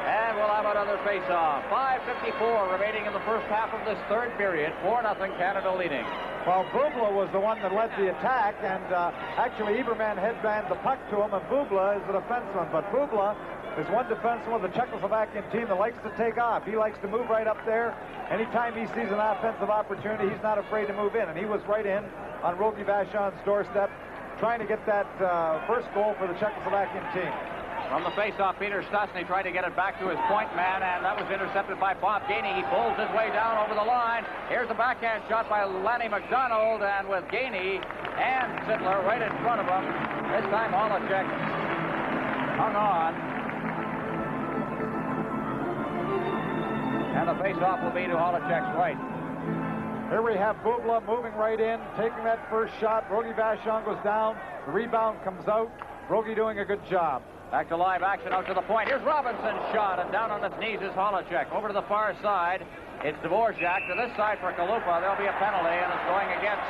And we'll have another face-off. 5:54 remaining in the first half of this third period. 4-0 Canada leading. Well, Bubla was the one that led the attack, and actually Eberman headband the puck to him, and Bubla is the defenseman. But Bubla is one defenseman with the Czechoslovakian team that likes to take off. He likes to move right up there. Anytime he sees an offensive opportunity, he's not afraid to move in. And he was right in on Rogie Vachon's doorstep, trying to get that first goal for the Czechoslovakian team. From the face-off, Peter Stastny tried to get it back to his point man, and that was intercepted by Bob Gainey. He pulls his way down over the line. Here's a backhand shot by Lanny McDonald, and with Gainey and Sittler right in front of him, this time Holacek hung on. And the face-off will be to Holacek's right. Here we have Bubla moving right in, taking that first shot. Rogie Vachon goes down. The rebound comes out. Rogie doing a good job. Back to live action out to the point. Here's Robinson's shot, and down on his knees is Holacek. Over to the far side, it's Dvorak. To this side for Kalupa, there'll be a penalty, and it's going against,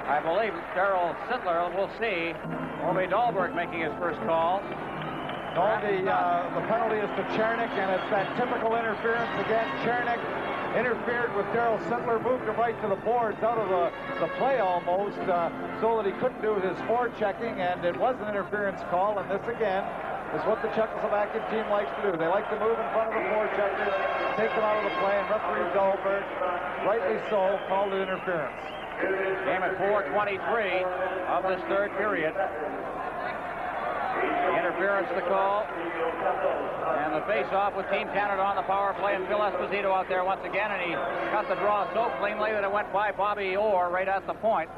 I believe, Darryl Sittler. We'll see. Ove Dahlberg making his first call. No, the penalty is to Chernik, and it's that typical interference again. Chernik interfered with Darryl Sittler, moved him right to the boards, out of the play almost, so that he couldn't do his forechecking, and it was an interference call, and this again is what the Czechoslovakian team likes to do. They like to move in front of the forecheckers, take them out of the play, and referee Dahlberg, rightly so, called it interference. Game at 4:23 of this third period. Interference to call. And the face-off with Team Canada on the power play, and Phil Esposito out there once again, and he cut the draw so cleanly that it went by Bobby Orr right at the point.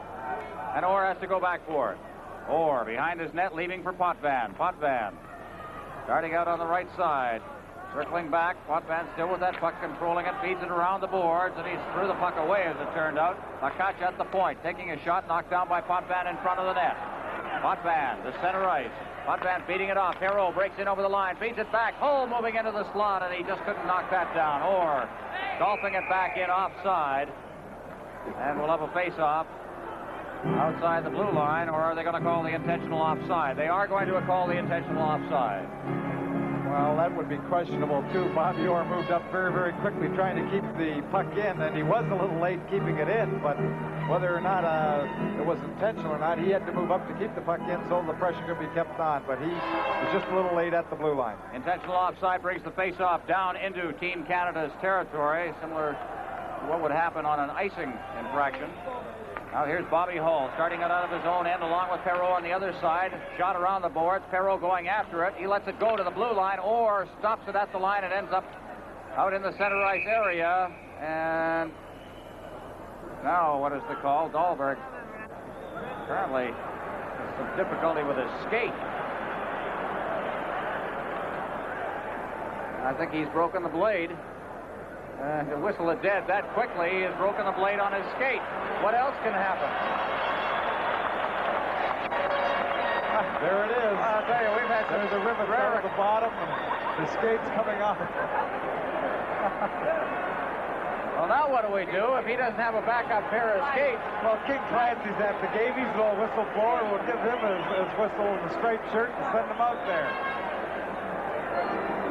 And Orr has to go back for it. Orr behind his net, leaving for Potvin. Potvin starting out on the right side. Circling back, Potvin still with that puck, controlling it, feeds it around the boards, and he's threw the puck away as it turned out. Makac at the point, taking a shot, knocked down by Potvin in front of the net. Potvin, the center ice. Potvin feeding it off. Perreault breaks in over the line, feeds it back. Hull moving into the slot, and he just couldn't knock that down. Orr golfing it back in offside. And we'll have a face-off outside the blue line, or are they going to call the intentional offside? They are going to call the intentional offside. Well, that would be questionable, too. Bobby Orr moved up very, very quickly trying to keep the puck in, and he was a little late keeping it in, but whether or not it was intentional or not, he had to move up to keep the puck in so the pressure could be kept on, but he was just a little late at the blue line. Intentional offside brings the face-off down into Team Canada's territory, similar to what would happen on an icing infraction. Now here's Bobby Hull starting it out of his own end along with Perreault on the other side. Shot around the boards. Perreault going after it. He lets it go to the blue line or stops it at the line and ends up out in the center ice area. And now what is the call? Dahlberg apparently has some difficulty with his skate. I think he's broken the blade. To whistle it dead that quickly, he has broken the blade on his skate. What else can happen? There it is. I'll tell you, we've had some... There's a rivet there at the bottom, and the skate's coming off. Well, now what do we do if he doesn't have a backup pair of skates? Well, King Clancy's at the game. He's a little whistleblower. We'll give him his whistle and the striped shirt and send him out there.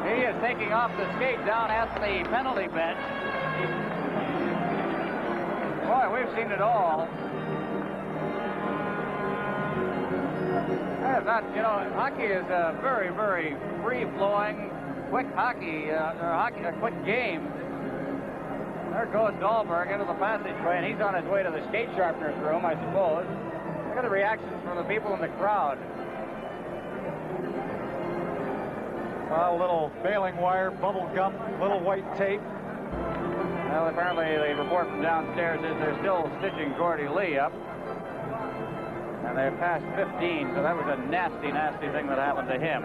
He is taking off the skate down at the penalty bench. Boy, we've seen it all. Hockey is a very, very free-flowing, quick a quick game. There goes Dahlberg into the passageway, and he's on his way to the skate sharpener's room, I suppose. Look at the reactions from the people in the crowd. A little baling wire, bubble gum, little white tape. Well, apparently the report from downstairs is they're still stitching Gordie Lee up. And they're past 15, so that was a nasty, nasty thing that happened to him.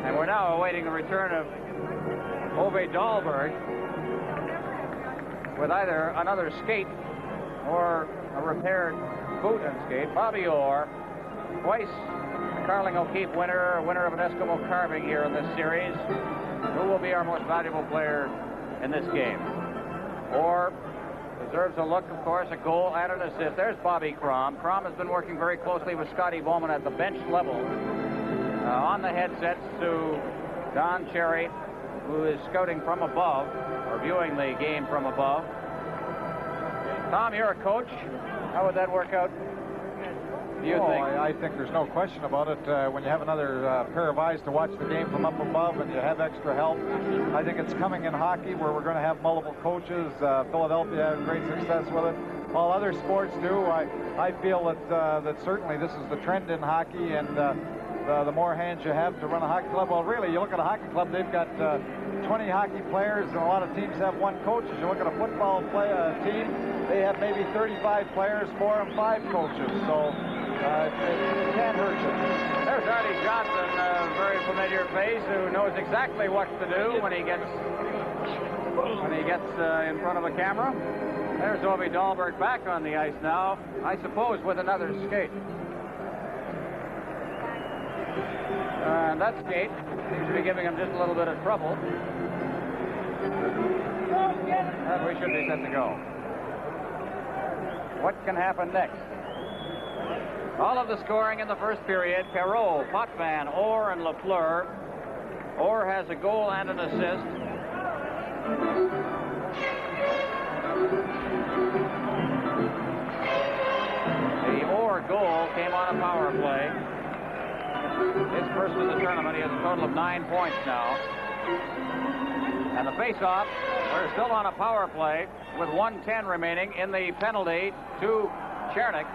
And we're now awaiting the return of Ove Dahlberg with either another skate or a repaired boot and skate. Bobby Orr, twice Carling O'Keefe winner of an Eskimo carving here in this series. Who will be our most valuable player in this game? Orr deserves a look, of course, a goal and an assist. There's Bobby Crom. Crom has been working very closely with Scotty Bowman at the bench level. On the headsets to Don Cherry, who is scouting from above, or viewing the game from above. Tom, you're a coach. How would that work out? Do you think? I think there's no question about it. When you have another pair of eyes to watch the game from up above and you have extra help, I think it's coming in hockey where we're going to have multiple coaches. Philadelphia had great success with it. All other sports do. I feel that certainly this is the trend in hockey, and the more hands you have to run a hockey club. Well, really, you look at a hockey club, they've got 20 hockey players, and a lot of teams have one coach. As you look at a football team, they have maybe 35 players, 4 and 5 coaches. So it can't hurt you. There's Artie Johnson, a very familiar face who knows exactly what to do when he gets in front of a camera. There's Ove Dahlberg back on the ice now, I suppose with another skate. And that skate seems to be giving him just a little bit of trouble. And we should be set to go. What can happen next? All of the scoring in the first period: Perreault, Potvin, Orr, and Lafleur. Orr has a goal and an assist. The Orr goal came on a power play. His first of the tournament. He has a total of 9 points now. And the face-off, we're still on a power play with 1:10 remaining in the penalty to Chernik.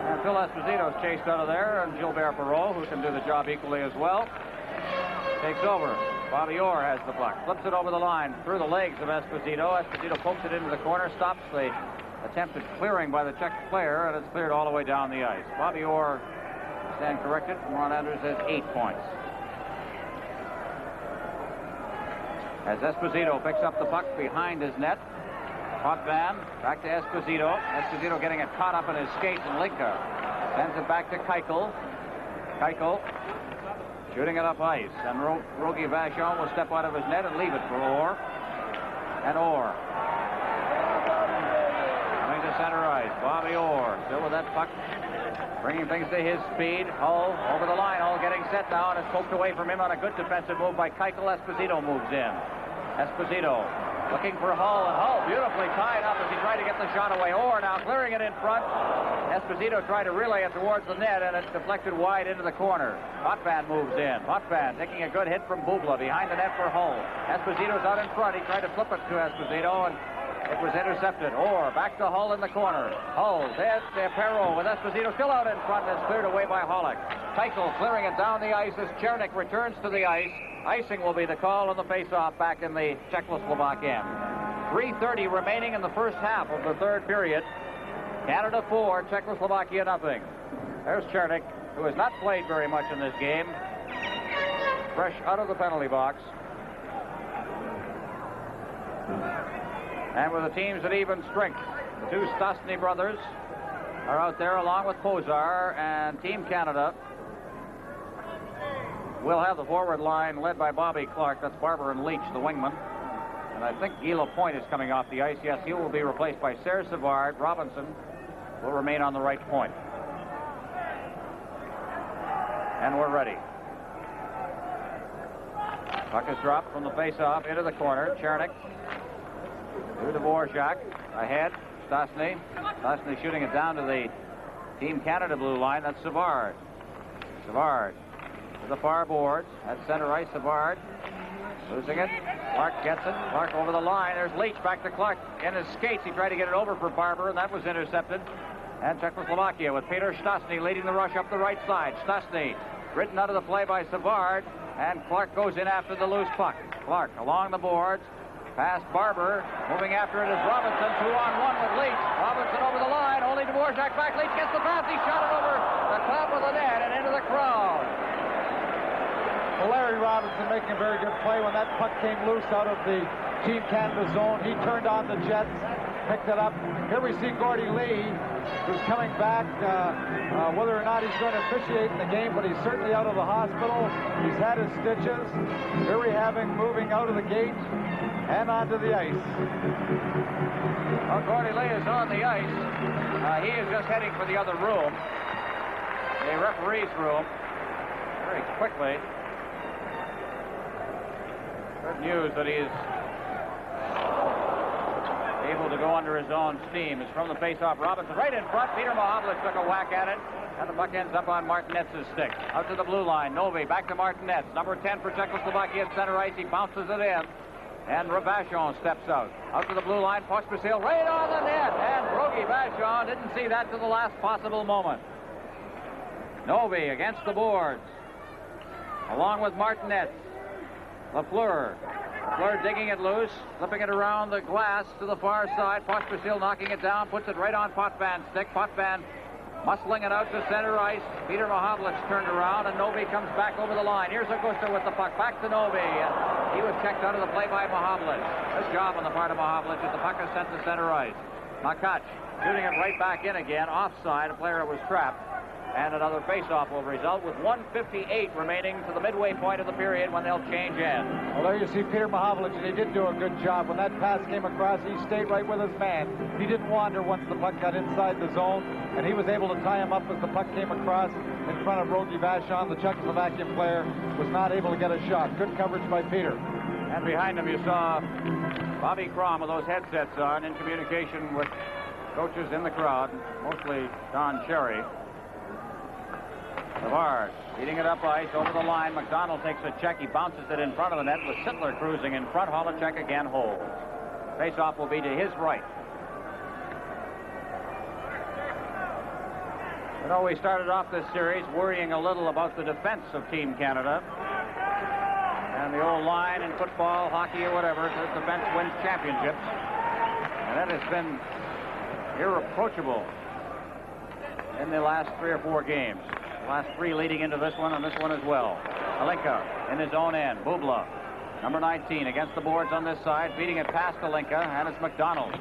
And Phil Esposito's chased out of there, and Gilbert Perreault, who can do the job equally as well, takes over. Bobby Orr has the puck, flips it over the line through the legs of Esposito. Esposito pokes it into the corner, stops the attempted clearing by the Czech player, and it's cleared all the way down the ice. Bobby Orr, stand corrected. Ron Anders has 8 points. As Esposito picks up the puck behind his net. Potvin back to Esposito. Esposito getting it caught up in his skates, and Linka sends it back to Keuchel. Keuchel shooting it up ice, and Rogie Vachon will step out of his net and leave it for Orr. And Orr coming to center ice. Bobby Orr still with that puck, bringing things to his speed. Hull over the line. Hull getting set now, and it's poked away from him on a good defensive move by Keuchel. Esposito moves in. Esposito looking for Hull, and Hull beautifully tied up as he tried to get the shot away. Orr now clearing it in front. Esposito tried to relay it towards the net, and it deflected wide into the corner. Potvin moves in. Potvin taking a good hit from Bubla behind the net for Hull. Esposito's out in front. He tried to flip it to Esposito, and it was intercepted. Orr back to Hull in the corner. Hull, there's Perreault with Esposito still out in front, and it's cleared away by Hollick. Keuchel clearing it down the ice as Chernik returns to the ice. Icing will be the call on the face-off back in the Czechoslovak end. 3:30 remaining in the first half of the third period. Canada 4, Czechoslovakia nothing. There's Chernik, who has not played very much in this game. Fresh out of the penalty box. And with the teams at even strength, the two Stastny brothers are out there along with Pozar, and Team Canada will have the forward line led by Bobby Clark. That's Barber and Leach, the wingman. And I think Guy Lapointe is coming off the ice. Yes, he will be replaced by Serge Savard. Robinson will remain on the right point. And we're ready. Puck is dropped from the face-off into the corner. Chernik to Dvorak. Ahead, Stastny. Stastny shooting it down to the Team Canada blue line. That's Savard. Savard to the far boards. At center ice, Savard losing it. Clark gets it. Clark over the line. There's Leach back to Clark in his skates. He tried to get it over for Barber, and that was intercepted. And Czechoslovakia with Peter Stastny leading the rush up the right side. Stastny ridden out of the play by Savard, and Clark goes in after the loose puck. Clark along the boards. Past Barber. Moving after it is Robinson. 2-on-1 with Leach. Robinson over the line. Only Dvorak back. Leach gets the pass. He shot it over the top of the net and into the crowd. Larry Robinson making a very good play when that puck came loose out of the Team Canada zone. He turned on the jets, picked it up. Here we see Gordie Lee, who's coming back. Whether or not he's going to officiate in the game, but he's certainly out of the hospital. He's had his stitches. Here we have him moving out of the gate and onto the ice. Well, Gordie Lee is on the ice. He is just heading for the other room, the referee's room, very quickly. Good news that he's able to go under his own steam. It's from the face-off. Robinson right in front. Peter Mahovlich took a whack at it, and the puck ends up on Martinez's stick. Out to the blue line. Novi back to Martinez. Number 10 for Czechoslovakia at center ice. He bounces it in, and Vachon steps out. Out to the blue line. Pospisil right on the net, and Rogie Vachon didn't see that to the last possible moment. Novi against the boards, along with Martinez. Lafleur digging it loose, flipping it around the glass to the far side. Pospisil knocking it down, puts it right on Potvin's stick. Potvin muscling it out to center ice. Peter Mahovlich turned around, and Novi comes back over the line. Here's Augusta with the puck, back to Novi, and he was checked out of the play by Mahovlich. Good job on the part of Mahovlich as the puck is sent to center ice. Makach shooting it right back in again, offside. A player was trapped. And another face-off will result with 1:58 remaining to the midway point of the period when they'll change ends. Well, there you see Peter Mahovlich, and he did do a good job. When that pass came across, he stayed right with his man. He didn't wander once the puck got inside the zone, and he was able to tie him up as the puck came across in front of Rogie Vachon. The Czechoslovakian player was not able to get a shot. Good coverage by Peter. And behind him you saw Bobby Crom with those headsets on in communication with coaches in the crowd, mostly Don Cherry. Savard beating it up ice over the line. McDonald takes a check. He bounces it in front of the net with Sittler cruising in front. Holacek again holds. Face-off will be to his right. You know, we started off this series worrying a little about the defense of Team Canada. And the old line in football, hockey, or whatever, says defense wins championships. And that has been irreproachable in the last 3 or 4 games. The last 3 leading into this one, and this one as well. Alinka in his own end. Bubla, number 19, against the boards on this side, feeding it past Alinka, and it's McDonald.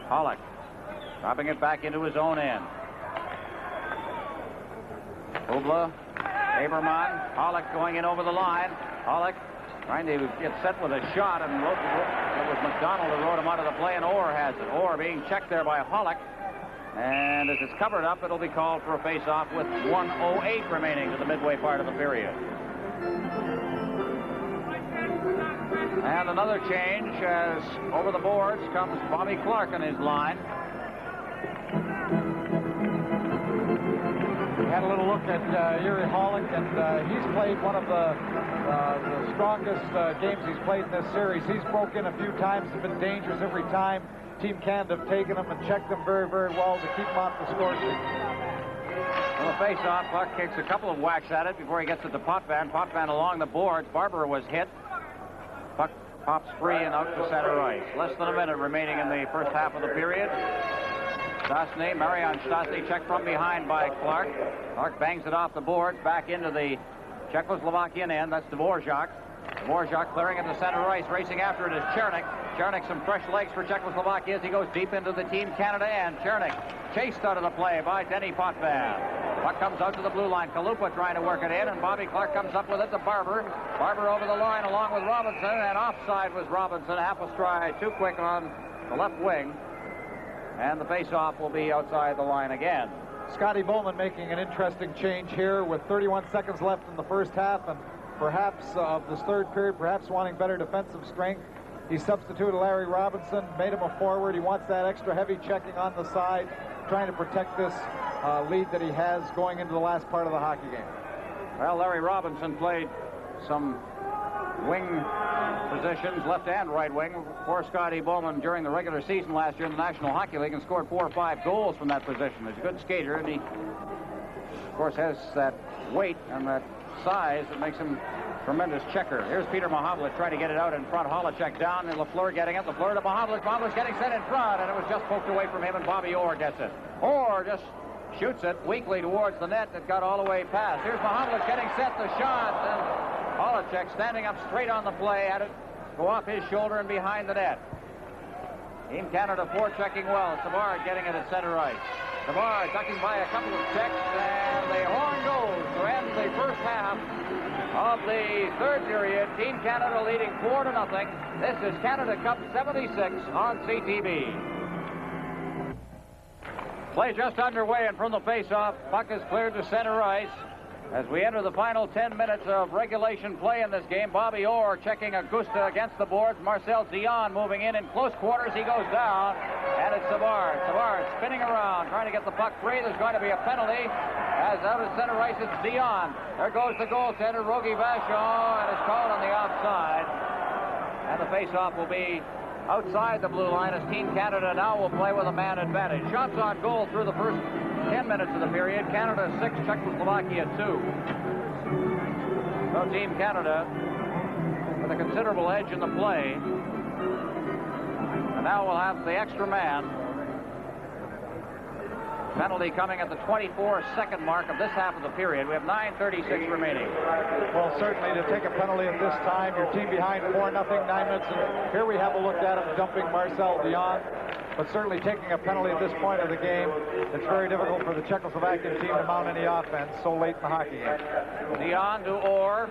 Pollock dropping it back into his own end. Bubla, Aberman, Pollock going in over the line. Pollock trying to get set with a shot, and it was McDonald who rode him out of the play, and Orr has it. Orr being checked there by Pollock. And as it's covered up, it'll be called for a face-off with 1:08 remaining to the midway part of the period. And another change as over the boards comes Bobby Clark on his line. We had a little look at Erie Hollick, and he's played one of the strongest games he's played in this series. He's broke in a few times and been dangerous every time. Team Canada have taken him and checked him very, very well to keep him off the score sheet. Well, the face-off, Clark kicks a couple of whacks at it before he gets it to Potvin. Potvin along the boards. Barber was hit. Puck pops free and out to center ice. Less than a minute remaining in the first half of the period. Stastny, Marian Stastny checked from behind by Clark. Clark bangs it off the boards back into the Czechoslovakian end. That's Dvorak. Dvorak clearing it to center ice. Racing after it is Chernik. Chernik, some fresh legs for Czechoslovakia as he goes deep into the Team Canada end. Chernik chased out of the play by Denny Potvin. Puck comes out to the blue line. Kalupa trying to work it in, and Bobby Clark comes up with it to Barber. Barber over the line along with Robinson, and offside was Robinson. Half a stride too quick on the left wing. And the face-off will be outside the line again. Scotty Bowman making an interesting change here with 31 seconds left in the first half, and perhaps of this third period, perhaps wanting better defensive strength. He substituted Larry Robinson, made him a forward. He wants that extra heavy checking on the side, trying to protect this lead that he has going into the last part of the hockey game. Well, Larry Robinson played some wing positions, left and right wing, for Scotty Bowman during the regular season last year in the National Hockey League, and scored 4 or 5 goals from that position. He's a good skater, and he, of course, has that weight and that size that makes him tremendous checker. Here's Peter Mahovlich trying to get it out in front. Holacek down, and Lafleur getting it. Lafleur to Mahovlich. Mahovlich getting set in front, and it was just poked away from him, and Bobby Orr gets it. Orr just shoots it weakly towards the net that got all the way past. Here's Mahovlich getting set, the shot, and Holacek standing up straight on the play, had it go off his shoulder and behind the net. Team Canada forechecking well. Savard getting it at center ice. Savard ducking by a couple of checks, and the horn goes to end the first half of the third period. Team Canada leading 4-0. This is Canada Cup 76 on CTV. Play just underway, and from the face-off, puck is cleared to center ice. As we enter the final 10 minutes of regulation play in this game, Bobby Orr checking Augusta against the boards. Marcel Dion moving in close quarters. He goes down, and it's Savard. Savard spinning around, trying to get the puck free. There's going to be a penalty. As out of center ice, it's Dion. There goes the goaltender, Rogie Vachon, and it's called on the outside. And the face-off will be outside the blue line as Team Canada now will play with a man advantage. Shots on goal through the first 10 minutes of the period. Canada 6, Czechoslovakia 2. So Team Canada with a considerable edge in the play. And now we'll have the extra man. Penalty coming at the 24-second mark of this half of the period. We have 9:36 remaining. Well, certainly to take a penalty at this time, your team behind 4-0, 9 minutes. And here we have a look at him dumping Marcel Dion. But certainly taking a penalty at this point of the game, it's very difficult for the Czechoslovakian team to mount any offense so late in the hockey game. Dion to Orr.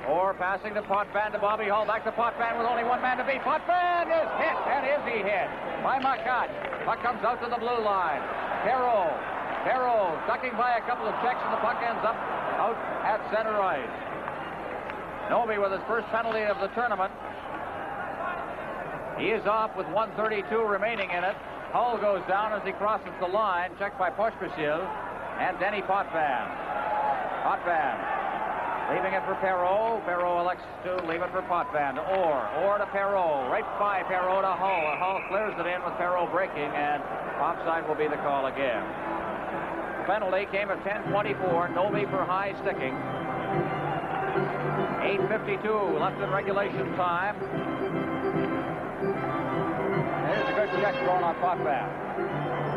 Orr passing to Potvin to Bobby Hull. Back to Potvin with only one man to beat. Potvin is hit, and is he hit by Makat. Puck comes out to the blue line. Perreault ducking by a couple of checks, and the puck ends up out at center ice. Noby with his first penalty of the tournament. He is off with 1:32 remaining in it. Hull goes down as he crosses the line, checked by Pospisil and Denny Potvin. Potvin leaving it for Perreault. Perreault elects to leave it for Potvin to Orr. Orr to Perreault. Right by Perreault to Hull. And Hull clears it in with Perreault breaking, and offside will be the call again. The penalty came at 10:24. Noby for high sticking. 8:52 left in regulation time. Here's a good check thrown on Potvin.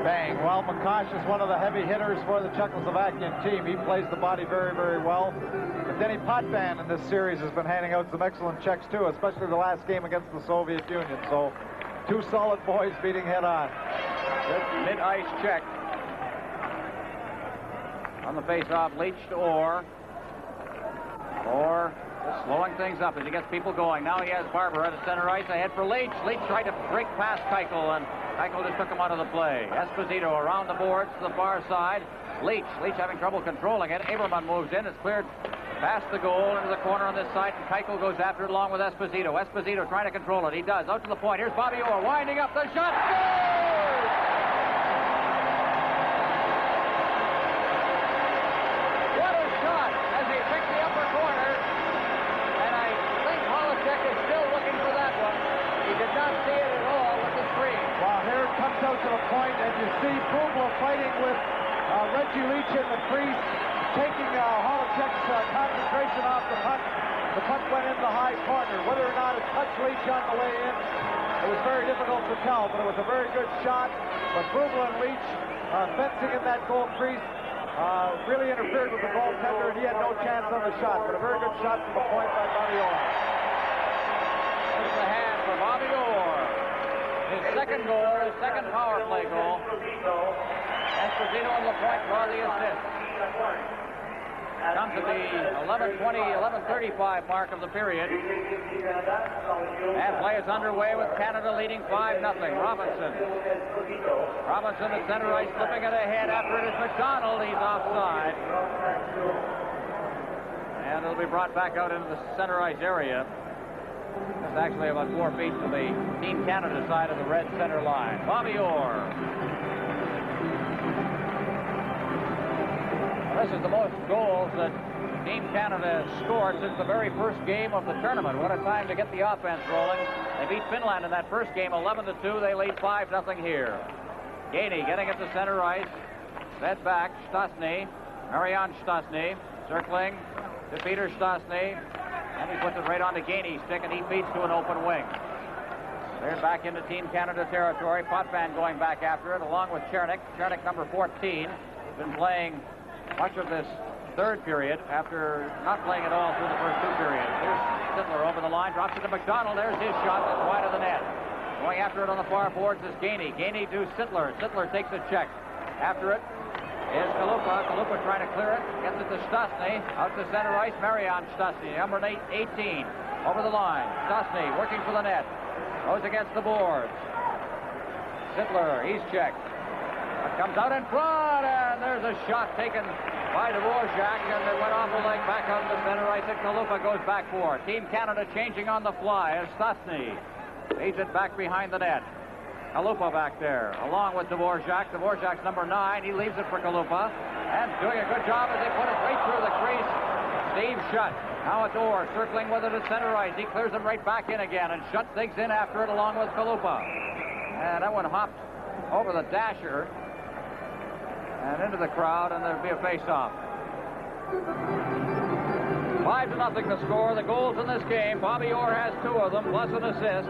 Bang. Well, Makash is one of the heavy hitters for the Czechoslovakian team. He plays the body very, very well. But Denny Potvin in this series has been handing out some excellent checks, too, especially the last game against the Soviet Union. So, two solid boys beating head-on. Good mid-ice check. On the face-off, Leach to Orr. Orr just slowing things up as he gets people going. Now he has Barber at the center ice. Ahead for Leach. Leach tried to break past Keuchel, and Keuchel just took him out of the play. Esposito around the boards to the far side. Leach having trouble controlling it. Aberman moves in. It's cleared past the goal into the corner on this side, and Keuchel goes after it along with Esposito. Esposito trying to control it. He does. Out to the point. Here's Bobby Orr winding up the shot. Scores! What a shot as he picked the upper corner. And I think Holacek is still looking for that one. He did not see it at all with the screen. Well, here it comes out to the point, and you see Bubla fighting with Reggie Leach in the crease, taking Holacek's concentration off the puck. The puck went in the high corner. Whether or not it touched Leach on the way in, it was very difficult to tell, but it was a very good shot. But Bubla and Leach fencing in that goal crease really interfered with the goaltender, and he had no chance on the shot. But a very good shot from the point by Bobby Orr. There's the hand for Bobby Orr. His second goal, his second power play goal. Esposito and Lapointe draw the assist. Comes at the 11:35 mark of the period. And play is underway with Canada leading 5-0. Robinson at center ice, flipping it ahead. After it is McDonald. He's offside. And it'll be brought back out into the center ice area. It's actually about 4 feet to the Team Canada side of the red center line. Bobby Orr. This is the most goals that Team Canada has scored since the very first game of the tournament. What a time to get the offense rolling. They beat Finland in that first game 11-2. They lead 5-0 here. Gainey getting it to center ice. Fed back. Stastny. Marian Stastny circling to Peter Stastny. And he puts it right onto Gainey's stick, and he feeds to an open wing. They're back into Team Canada territory. Potvin going back after it, along with Chernik. Chernik, number 14, has been playing much of this third period after not playing at all through the first 2 periods. Here's Sittler over the line, drops it to McDonald. There's his shot. That's wide of the net. Going after it on the far boards is Gainey. Gainey to Sittler. Sittler takes a check. After it is Kalupa. Kalupa trying to clear it. Gets it to Stastny. Out to center ice. Marian Stastny, number 18. Over the line. Stastny working for the net. Goes against the boards. Sittler, he's checked. Comes out in front, and there's a shot taken by Dvorak, and it went off the leg back out to center ice, and Kalupa goes back for it. Team Canada changing on the fly as Stastny leads it back behind the net. Kalupa back there, along with Dvorak. Dvorak's number 9. He leaves it for Kalupa, and doing a good job as they put it right through the crease. Steve Shutt. Now it's Orr circling with it at center ice. He clears him right back in again, and Shutt digs in after it along with Kalupa. And that one hopped over the dasher and into the crowd, and there'll be a face-off. 5-0 the score. The goals in this game. Bobby Orr has 2 of them, plus an assist.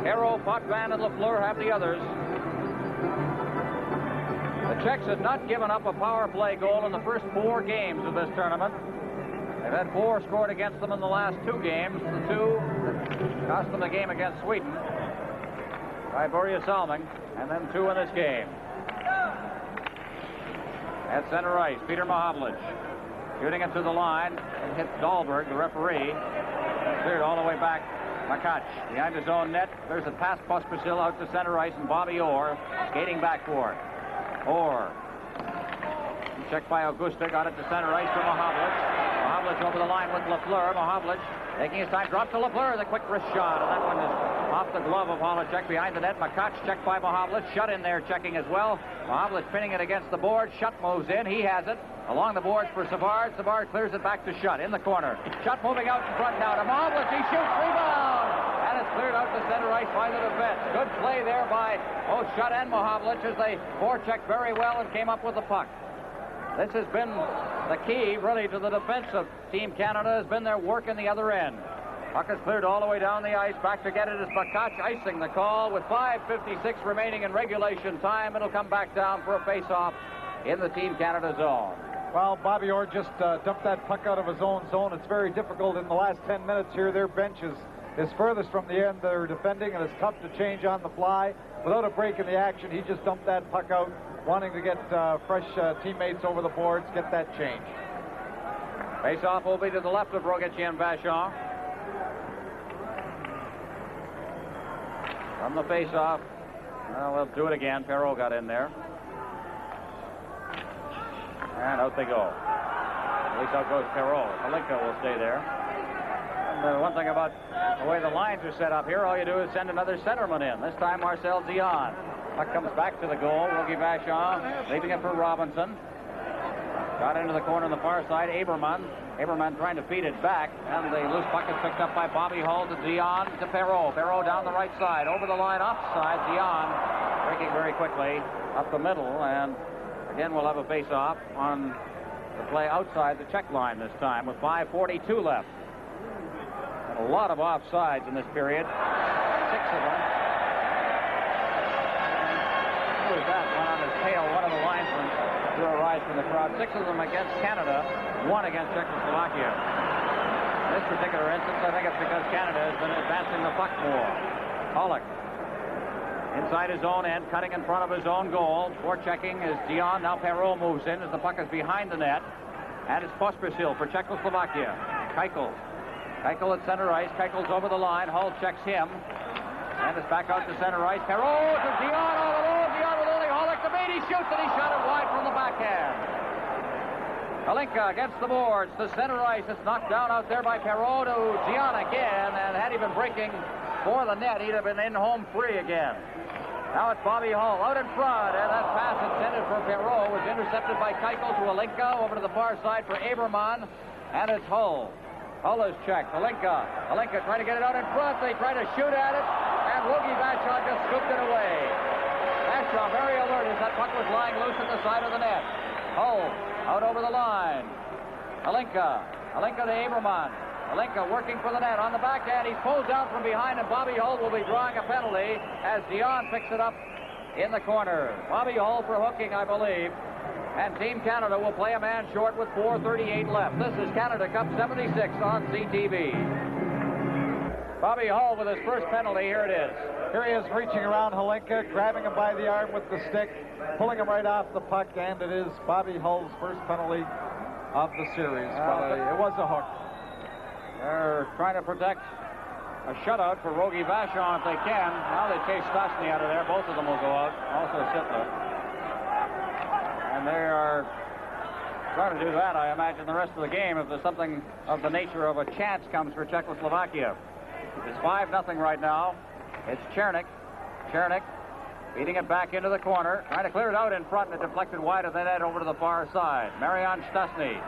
Hero, Potvin, and Lafleur have the others. The Czechs had not given up a power play goal in the first 4 games of this tournament. They've had 4 scored against them in the last 2 games. The 2 that cost them the game against Sweden by Börje Salming, and then 2 in this game. At center ice, Peter Mahovlich shooting it to the line and hits Dahlberg, the referee. Cleared all the way back. Makac behind his own net. There's a pass Pospisil out to center ice, and Bobby Orr skating back for it. Orr. Checked by Augusta, got it to center ice for Mahovlich. Mahovlich over the line with Lafleur. Mahovlich taking his time, dropped to Lafleur, the quick wrist shot, and that one is off the glove of Holacek behind the net. Makac checked by Mahovlich. Shutt in there checking as well. Mahovlich pinning it against the board. Shutt moves in. He has it. Along the boards for Savard. Savard clears it back to Shutt in the corner. Shutt moving out in front now to Mahovlich. He shoots, rebound! And it's cleared out to center ice by the defense. Good play there by both Shutt and Mahovlich as they forechecked very well and came up with the puck. This has been the key, really, to the defense of Team Canada, has been their work in the other end. Puck is cleared all the way down the ice. Back to get it is Bakach, icing the call with 5:56 remaining in regulation time. It'll come back down for a face-off in the Team Canada zone. Well, Bobby Orr just dumped that puck out of his own zone. It's very difficult in the last 10 minutes here. Their bench is furthest from the end they're defending, and it's tough to change on the fly. Without a break in the action, he just dumped that puck out, wanting to get fresh teammates over the boards, get that change. Face-off will be to the left of Rogic and Vachon. From the face-off, well, we'll do it again. Perreault got in there. And out they go. At least out goes Perreault. Halinka will stay there. And one thing about the way the lines are set up here, all you do is send another centerman in. This time Marcel Dion. Puck comes back to the goal. Rogie Vachon leaving it for Robinson. Got into the corner on the far side. Aberman trying to feed it back. And the loose puck is picked up by Bobby Hull to Dion to Perreault. Perreault down the right side. Over the line offside. Dion breaking very quickly up the middle. And again, we'll have a face-off on the play outside the check line this time with 5:42 left. And a lot of offsides in this period. 6 of them. Who was that? One on his tail. One of the linesmen drew a rise from the crowd. 6 of them against Canada. 1 against Czechoslovakia. In this particular instance, I think it's because Canada has been advancing the puck more. Pollock. Inside his own end, cutting in front of his own goal. Forechecking is Dion. Now Perreault moves in as the puck is behind the net. And it's Pospisil for Czechoslovakia. Keuchel at center ice. Keichel's over the line. Hull checks him. And it's back out to center ice. Perreault to Dion all alone. Dion with only Pollock to beat. He shoots and he shot it wide from the backhand. Halinka against the boards to center ice. It's knocked down out there by Perreault to Dion again. And had he been breaking for the net, he'd have been in home free again. Now it's Bobby Hull out in front, and that pass intended for Perreault was intercepted by Keuchel to Halinka over to the far side for Aberman, and it's Hull. Hull is checked. Halinka trying to get it out in front. They try to shoot at it, and Rogie Vachon just scooped it away. Vachon very alert as that puck was lying loose at the side of the net. Hull out over the line. Halinka to Aberman. Halinka working for the net on the backhand. He's pulled down from behind, and Bobby Hull will be drawing a penalty as Dion picks it up in the corner. Bobby Hull for hooking, I believe. And Team Canada will play a man short with 4:38 left. This is Canada Cup 76 on CTV. Bobby Hull with his first penalty. Here it is. Here he is reaching around Halinka, grabbing him by the arm with the stick, pulling him right off the puck, and it is Bobby Hull's first penalty of the series. But it was a hook. They're trying to protect a shutout for Rogie Vachon if they can. Now they chase Stastny out of there. Both of them will go out. Also Sittler. And they are trying to do that, I imagine, the rest of the game if there's something of the nature of a chance comes for Czechoslovakia. It's 5-0 right now. It's Chernik. Chernik feeding it back into the corner. Trying to clear it out in front and it deflected wide of the net over to the far side. Marian Stastny.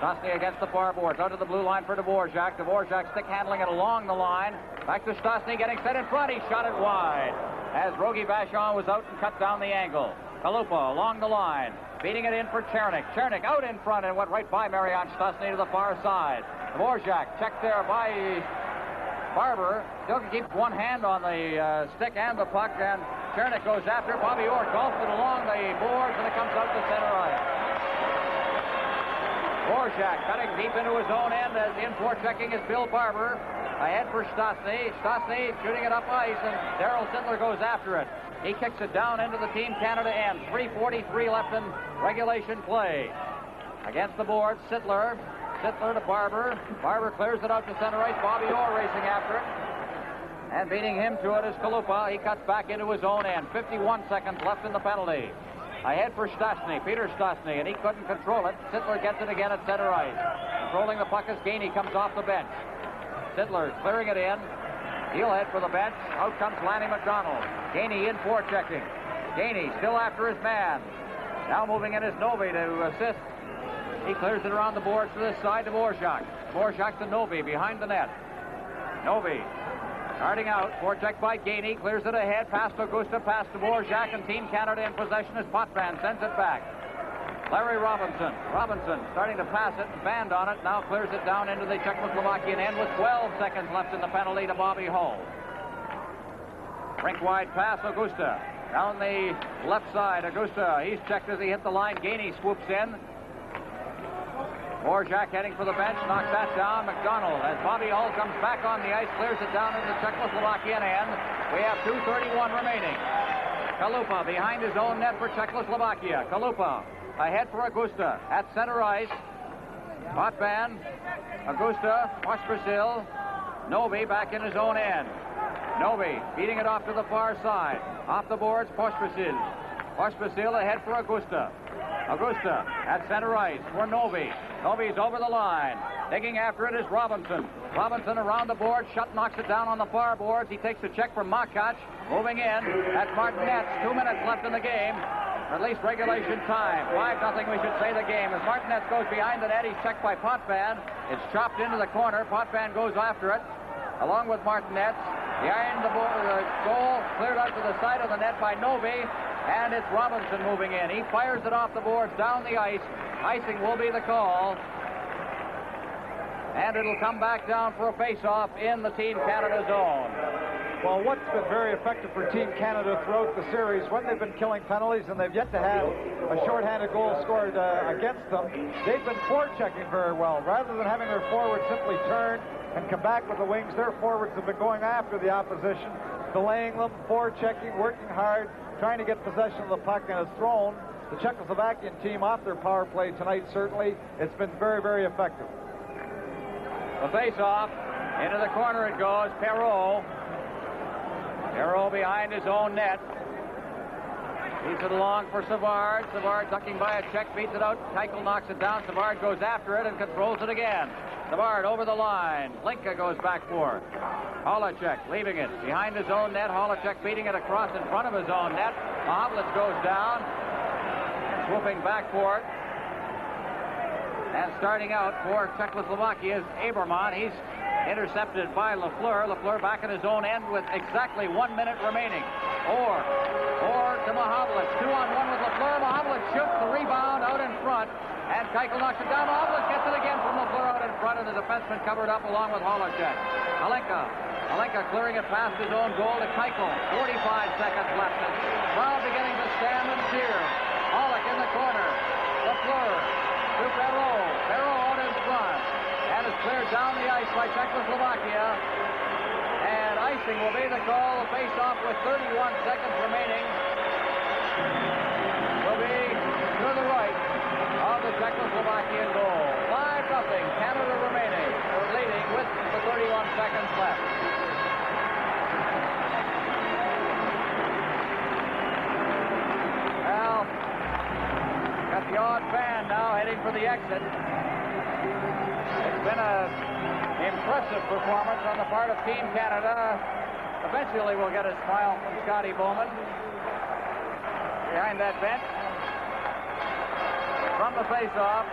Stastny against the far boards, out to the blue line for Dvorak. Dvorak stick handling it along the line. Back to Stastny, getting set in front. He shot it wide as Rogie Vachon was out and cut down the angle. Kalupa along the line, feeding it in for Chernik. Chernik out in front and went right by Marian Stastny to the far side. Dvorak checked there by Barber. Still can keep one hand on the stick and the puck, and Chernik goes after. Bobby Orr golfed it along the boards, and it comes out to center ice. Dvorak cutting deep into his own end as in forechecking is Bill Barber. Ahead for Stastny. Stastny shooting it up ice, and Darryl Sittler goes after it. He kicks it down into the Team Canada end. 3:43 left in regulation play. Against the board, Sittler to Barber. Barber clears it out to center ice. Bobby Orr racing after it. And beating him to it is Kalupa. He cuts back into his own end. 51 seconds left in the penalty. Ahead for Stastny, Peter Stastny, and he couldn't control it. Sittler gets it again at center ice. Controlling the puck is Gainey, comes off the bench. Sittler clearing it in. He'll head for the bench. Out comes Lanny McDonald. Gainey in forechecking. Gainey still after his man. Now moving in is Novi to assist. He clears it around the boards to this side to Dvorak. Dvorak to Novi behind the net. Novi starting out, forecheck by Gainey, clears it ahead, past Augusta, past Dvorak, and Team Canada in possession as Potvin sends it back. Larry Robinson. Robinson starting to pass it, banned on it, now clears it down into the Czechoslovakian end with 12 seconds left in the penalty to Bobby Hull. Rink-wide pass, Augusta. Down the left side, Augusta. He's checked as he hit the line. Gainey swoops in. Dvorak heading for the bench, knocks that down. McDonald, as Bobby Hull comes back on the ice, clears it down into the Czechoslovakian end. We have 2:31 remaining. Kalupa behind his own net for Czechoslovakia. Kalupa ahead for Augusta at center ice. Potvin, Augusta, Pospisil, Novi back in his own end. Novi beating it off to the far side. Off the boards, Pospisil. Pospisil ahead for Augusta. Augusta at center ice for Novi. Novi's over the line. Digging after it is Robinson. Robinson around the board. Shutt knocks it down on the far boards. He takes a check from Makac. Moving in at Martinez. 2 minutes left in the game. Or at least regulation time. 5-0 we should say the game. As Martinez goes behind the net, he's checked by Potvin. It's chopped into the corner. Potvin goes after it along with Martinez. Behind the goal, cleared out to the side of the net by Novi. And it's Robinson moving in. He fires it off the boards down the ice. Icing will be the call. And it'll come back down for a face-off in the Team Canada zone. Well, what's been very effective for Team Canada throughout the series, when they've been killing penalties and they've yet to have a shorthanded goal scored against them, they've been forechecking very well. Rather than having their forwards simply turn and come back with the wings, their forwards have been going after the opposition, delaying them, forechecking, working hard, trying to get possession of the puck, and has thrown the Czechoslovakian team off their power play tonight. Certainly, it's been very, very effective. The face-off, into the corner it goes. Perreault. Perreault behind his own net. Beats it along for Savard. Savard ducking by a check, beats it out. Keichel knocks it down. Savard goes after it and controls it again. Savard over the line. Linka goes back for it. Holacek leaving it behind his own net. Holacek beating it across in front of his own net. Mahovlich goes down. Swooping back for it. And starting out for Czechoslovakia is Aberman. He's intercepted by Lafleur. Lafleur back in his own end with exactly 1 minute remaining. Or to Mahovlich. 2-on-1 with Lafleur. Mahovlich shoots the rebound out in front. And Keichel knocks it down. Mahovlich gets it again from Lafleur out in front, and the defenseman covered up along with Holacek. Alenka clearing it past his own goal to Keichel. 45 seconds left. And crowd beginning to stand and cheer. Hollick in the corner. Lafleur to Perreault. Perreault out in front. And it's cleared down the ice by Czechoslovakia. And icing will be the call. The face-off with 31 seconds remaining will be to the right of the Czechoslovakian goal. 5-0. Canada remaining. We're leading with the 31 seconds left. Well, got the odd fan now heading for the exit. It's been an impressive performance on the part of Team Canada. Eventually we'll get a smile from Scotty Bowman behind that bench. From the face-off,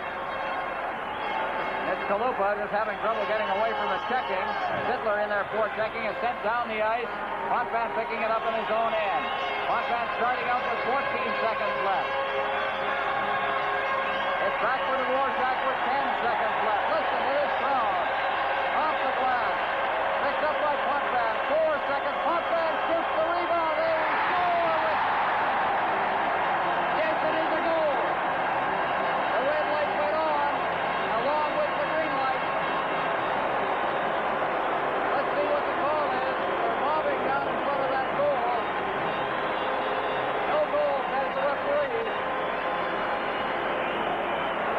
it's Kalupa just having trouble getting away from the checking. Sittler in there checking and sent down the ice. Potvin picking it up in his own end. Potvin starting out with 14 seconds left. It's back for Dvorak with 10 seconds left. Listen to this crowd. Off the glass. Picked up by Potvin. 4 seconds. Potvin shoots the rebound. They score. Yes, it is a goal. The red light went on, along with the green light. Let's see what the call is. They're mobbing down in front of that goal. No goal, says the referee.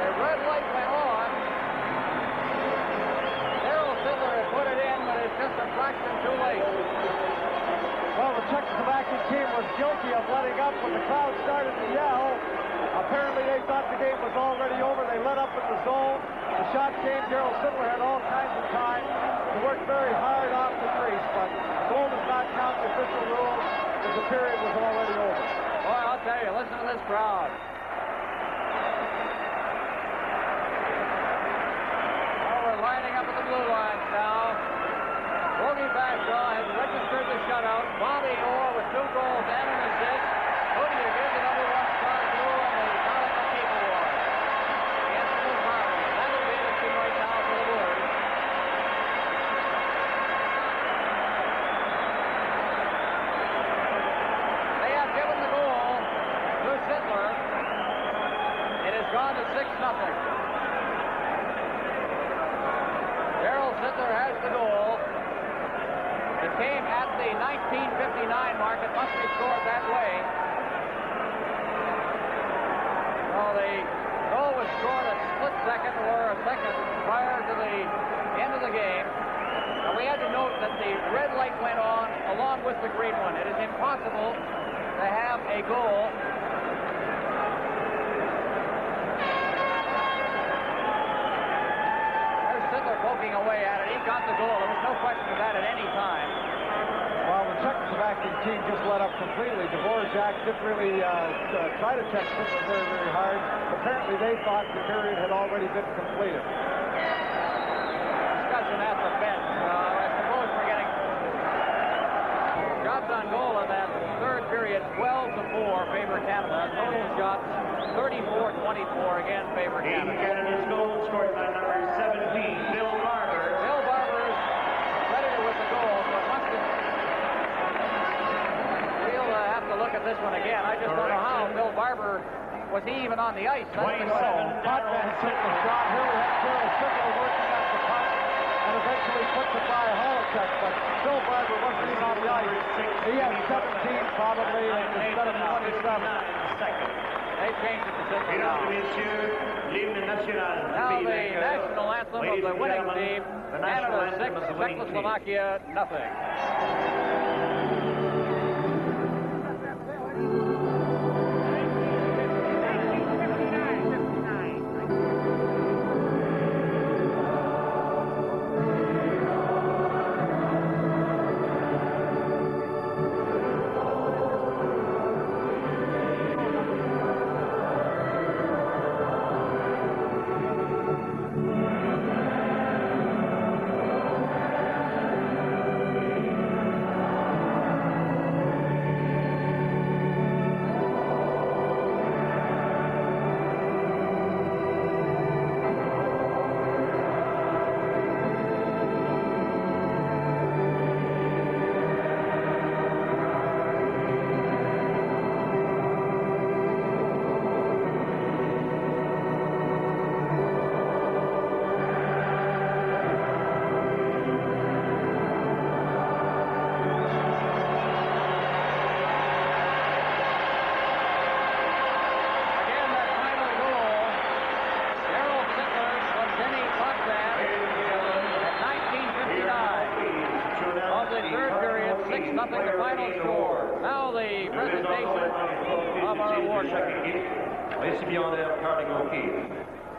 The red light went on. Daryl Sittler had put it in, but it's just a fraction too late. Well, the Czechoslovakian team was guilty of letting up when the crowd started to yell. Apparently they thought the game was already over. They let up in the zone. The shot came. Daryl Sittler had all kinds of time to work very hard off the crease, but goal does not count the official rules as the period was already over. Boy, I'll tell you, listen to this crowd. Well, we're lining up at the blue lines now. Bogey Bashaw has registered the shutout. Bobby Orr with 2 goals and an assist. Who do you give the number 1 star to in the Canada-Czechoslovakia Award? It's gone to 6-0. Gerald Sittler has the goal. It came at the 1959 mark. It must be scored that way. Well, the goal was scored a split second or a second prior to the end of the game. And we had to note that the red light went on along with the green one. It is impossible to have a goal poking away at it. He got the goal. There was no question of that at any time. Well, the Czechoslovakian team just let up completely. Dvorak didn't really try to check Sittler very, very hard. Apparently, they thought the period had already been completed. Discussion at the bench. I suppose we're getting shots on goal in that third period. 12-4 favor Canada. Total shots 34-24 again favor Canada. Canada's goal scored by number 17, Bill Barber. Bill Barber is credited with the goal, so it must have... We'll have to look at this one again. I just don't know how Bill Barber... Was he even on the ice? That's the goal. Potman took the shot. Here we have Gerald Sittler working at the puck and eventually puts it by Holochek, but Bill Barber wasn't even on the ice. He had 17 probably instead of 27. They changed it to 6 now. Now the national anthem of the winning team, Canada 6, Czechoslovakia nothing.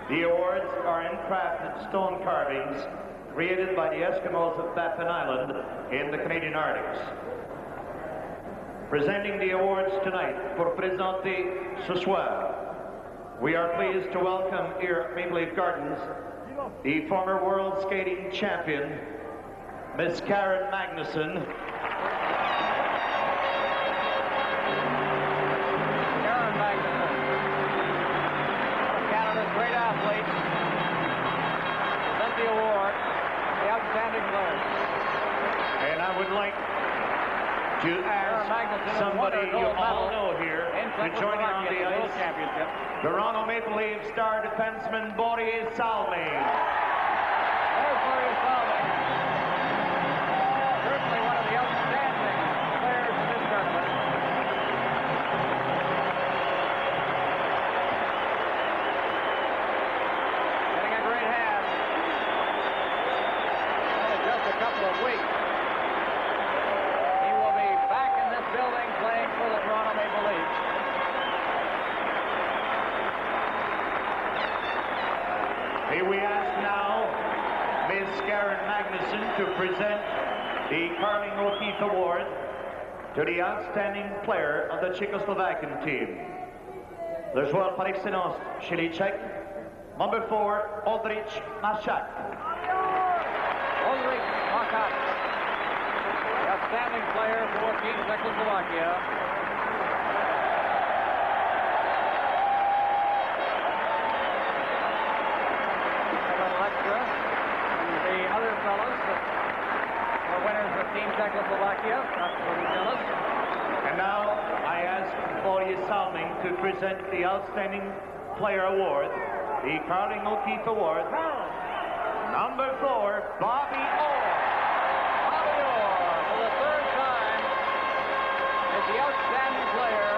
The awards are handcrafted stone carvings created by the Eskimos of Baffin Island in the Canadian Arctics. Presenting the awards tonight, pour présenter ce soir, we are pleased to welcome here at Maple Leaf Gardens the former world skating champion, Miss Karen Magnuson. Great athlete. Present the award, the outstanding player. And I would like to ask somebody you all know here to join in on the ice. Championship. Toronto Maple Leaf star defenseman Boris Salmi. There's Boris Salmi. Certainly one of the outstanding players in this tournament. Of weeks. He will be back in this building playing for the Toronto Maple Leafs. May we ask now Ms. Karen Magnuson to present the Carling O'Keefe Award to the outstanding player of the Czechoslovakian team. Le joueur par excellence chez les Tchèques, number 4, Oldrich Machak. Ulrich Machak, the outstanding player for Team Czechoslovakia. A little extra. And the other fellows that were winners of Team Czechoslovakia, not to be jealous. And now I ask Boris Salming to present the outstanding Player Award, the Carling O'Keefe Award. Number 4, Bobby Orr. Bobby Orr, for the third time, is the outstanding player.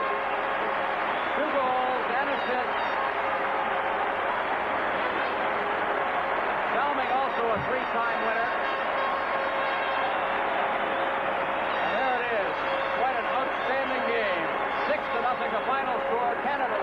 2 goals and assists. Salming also a 3-time winner. And there it is. Quite an outstanding game. 6-0 the final score. Canada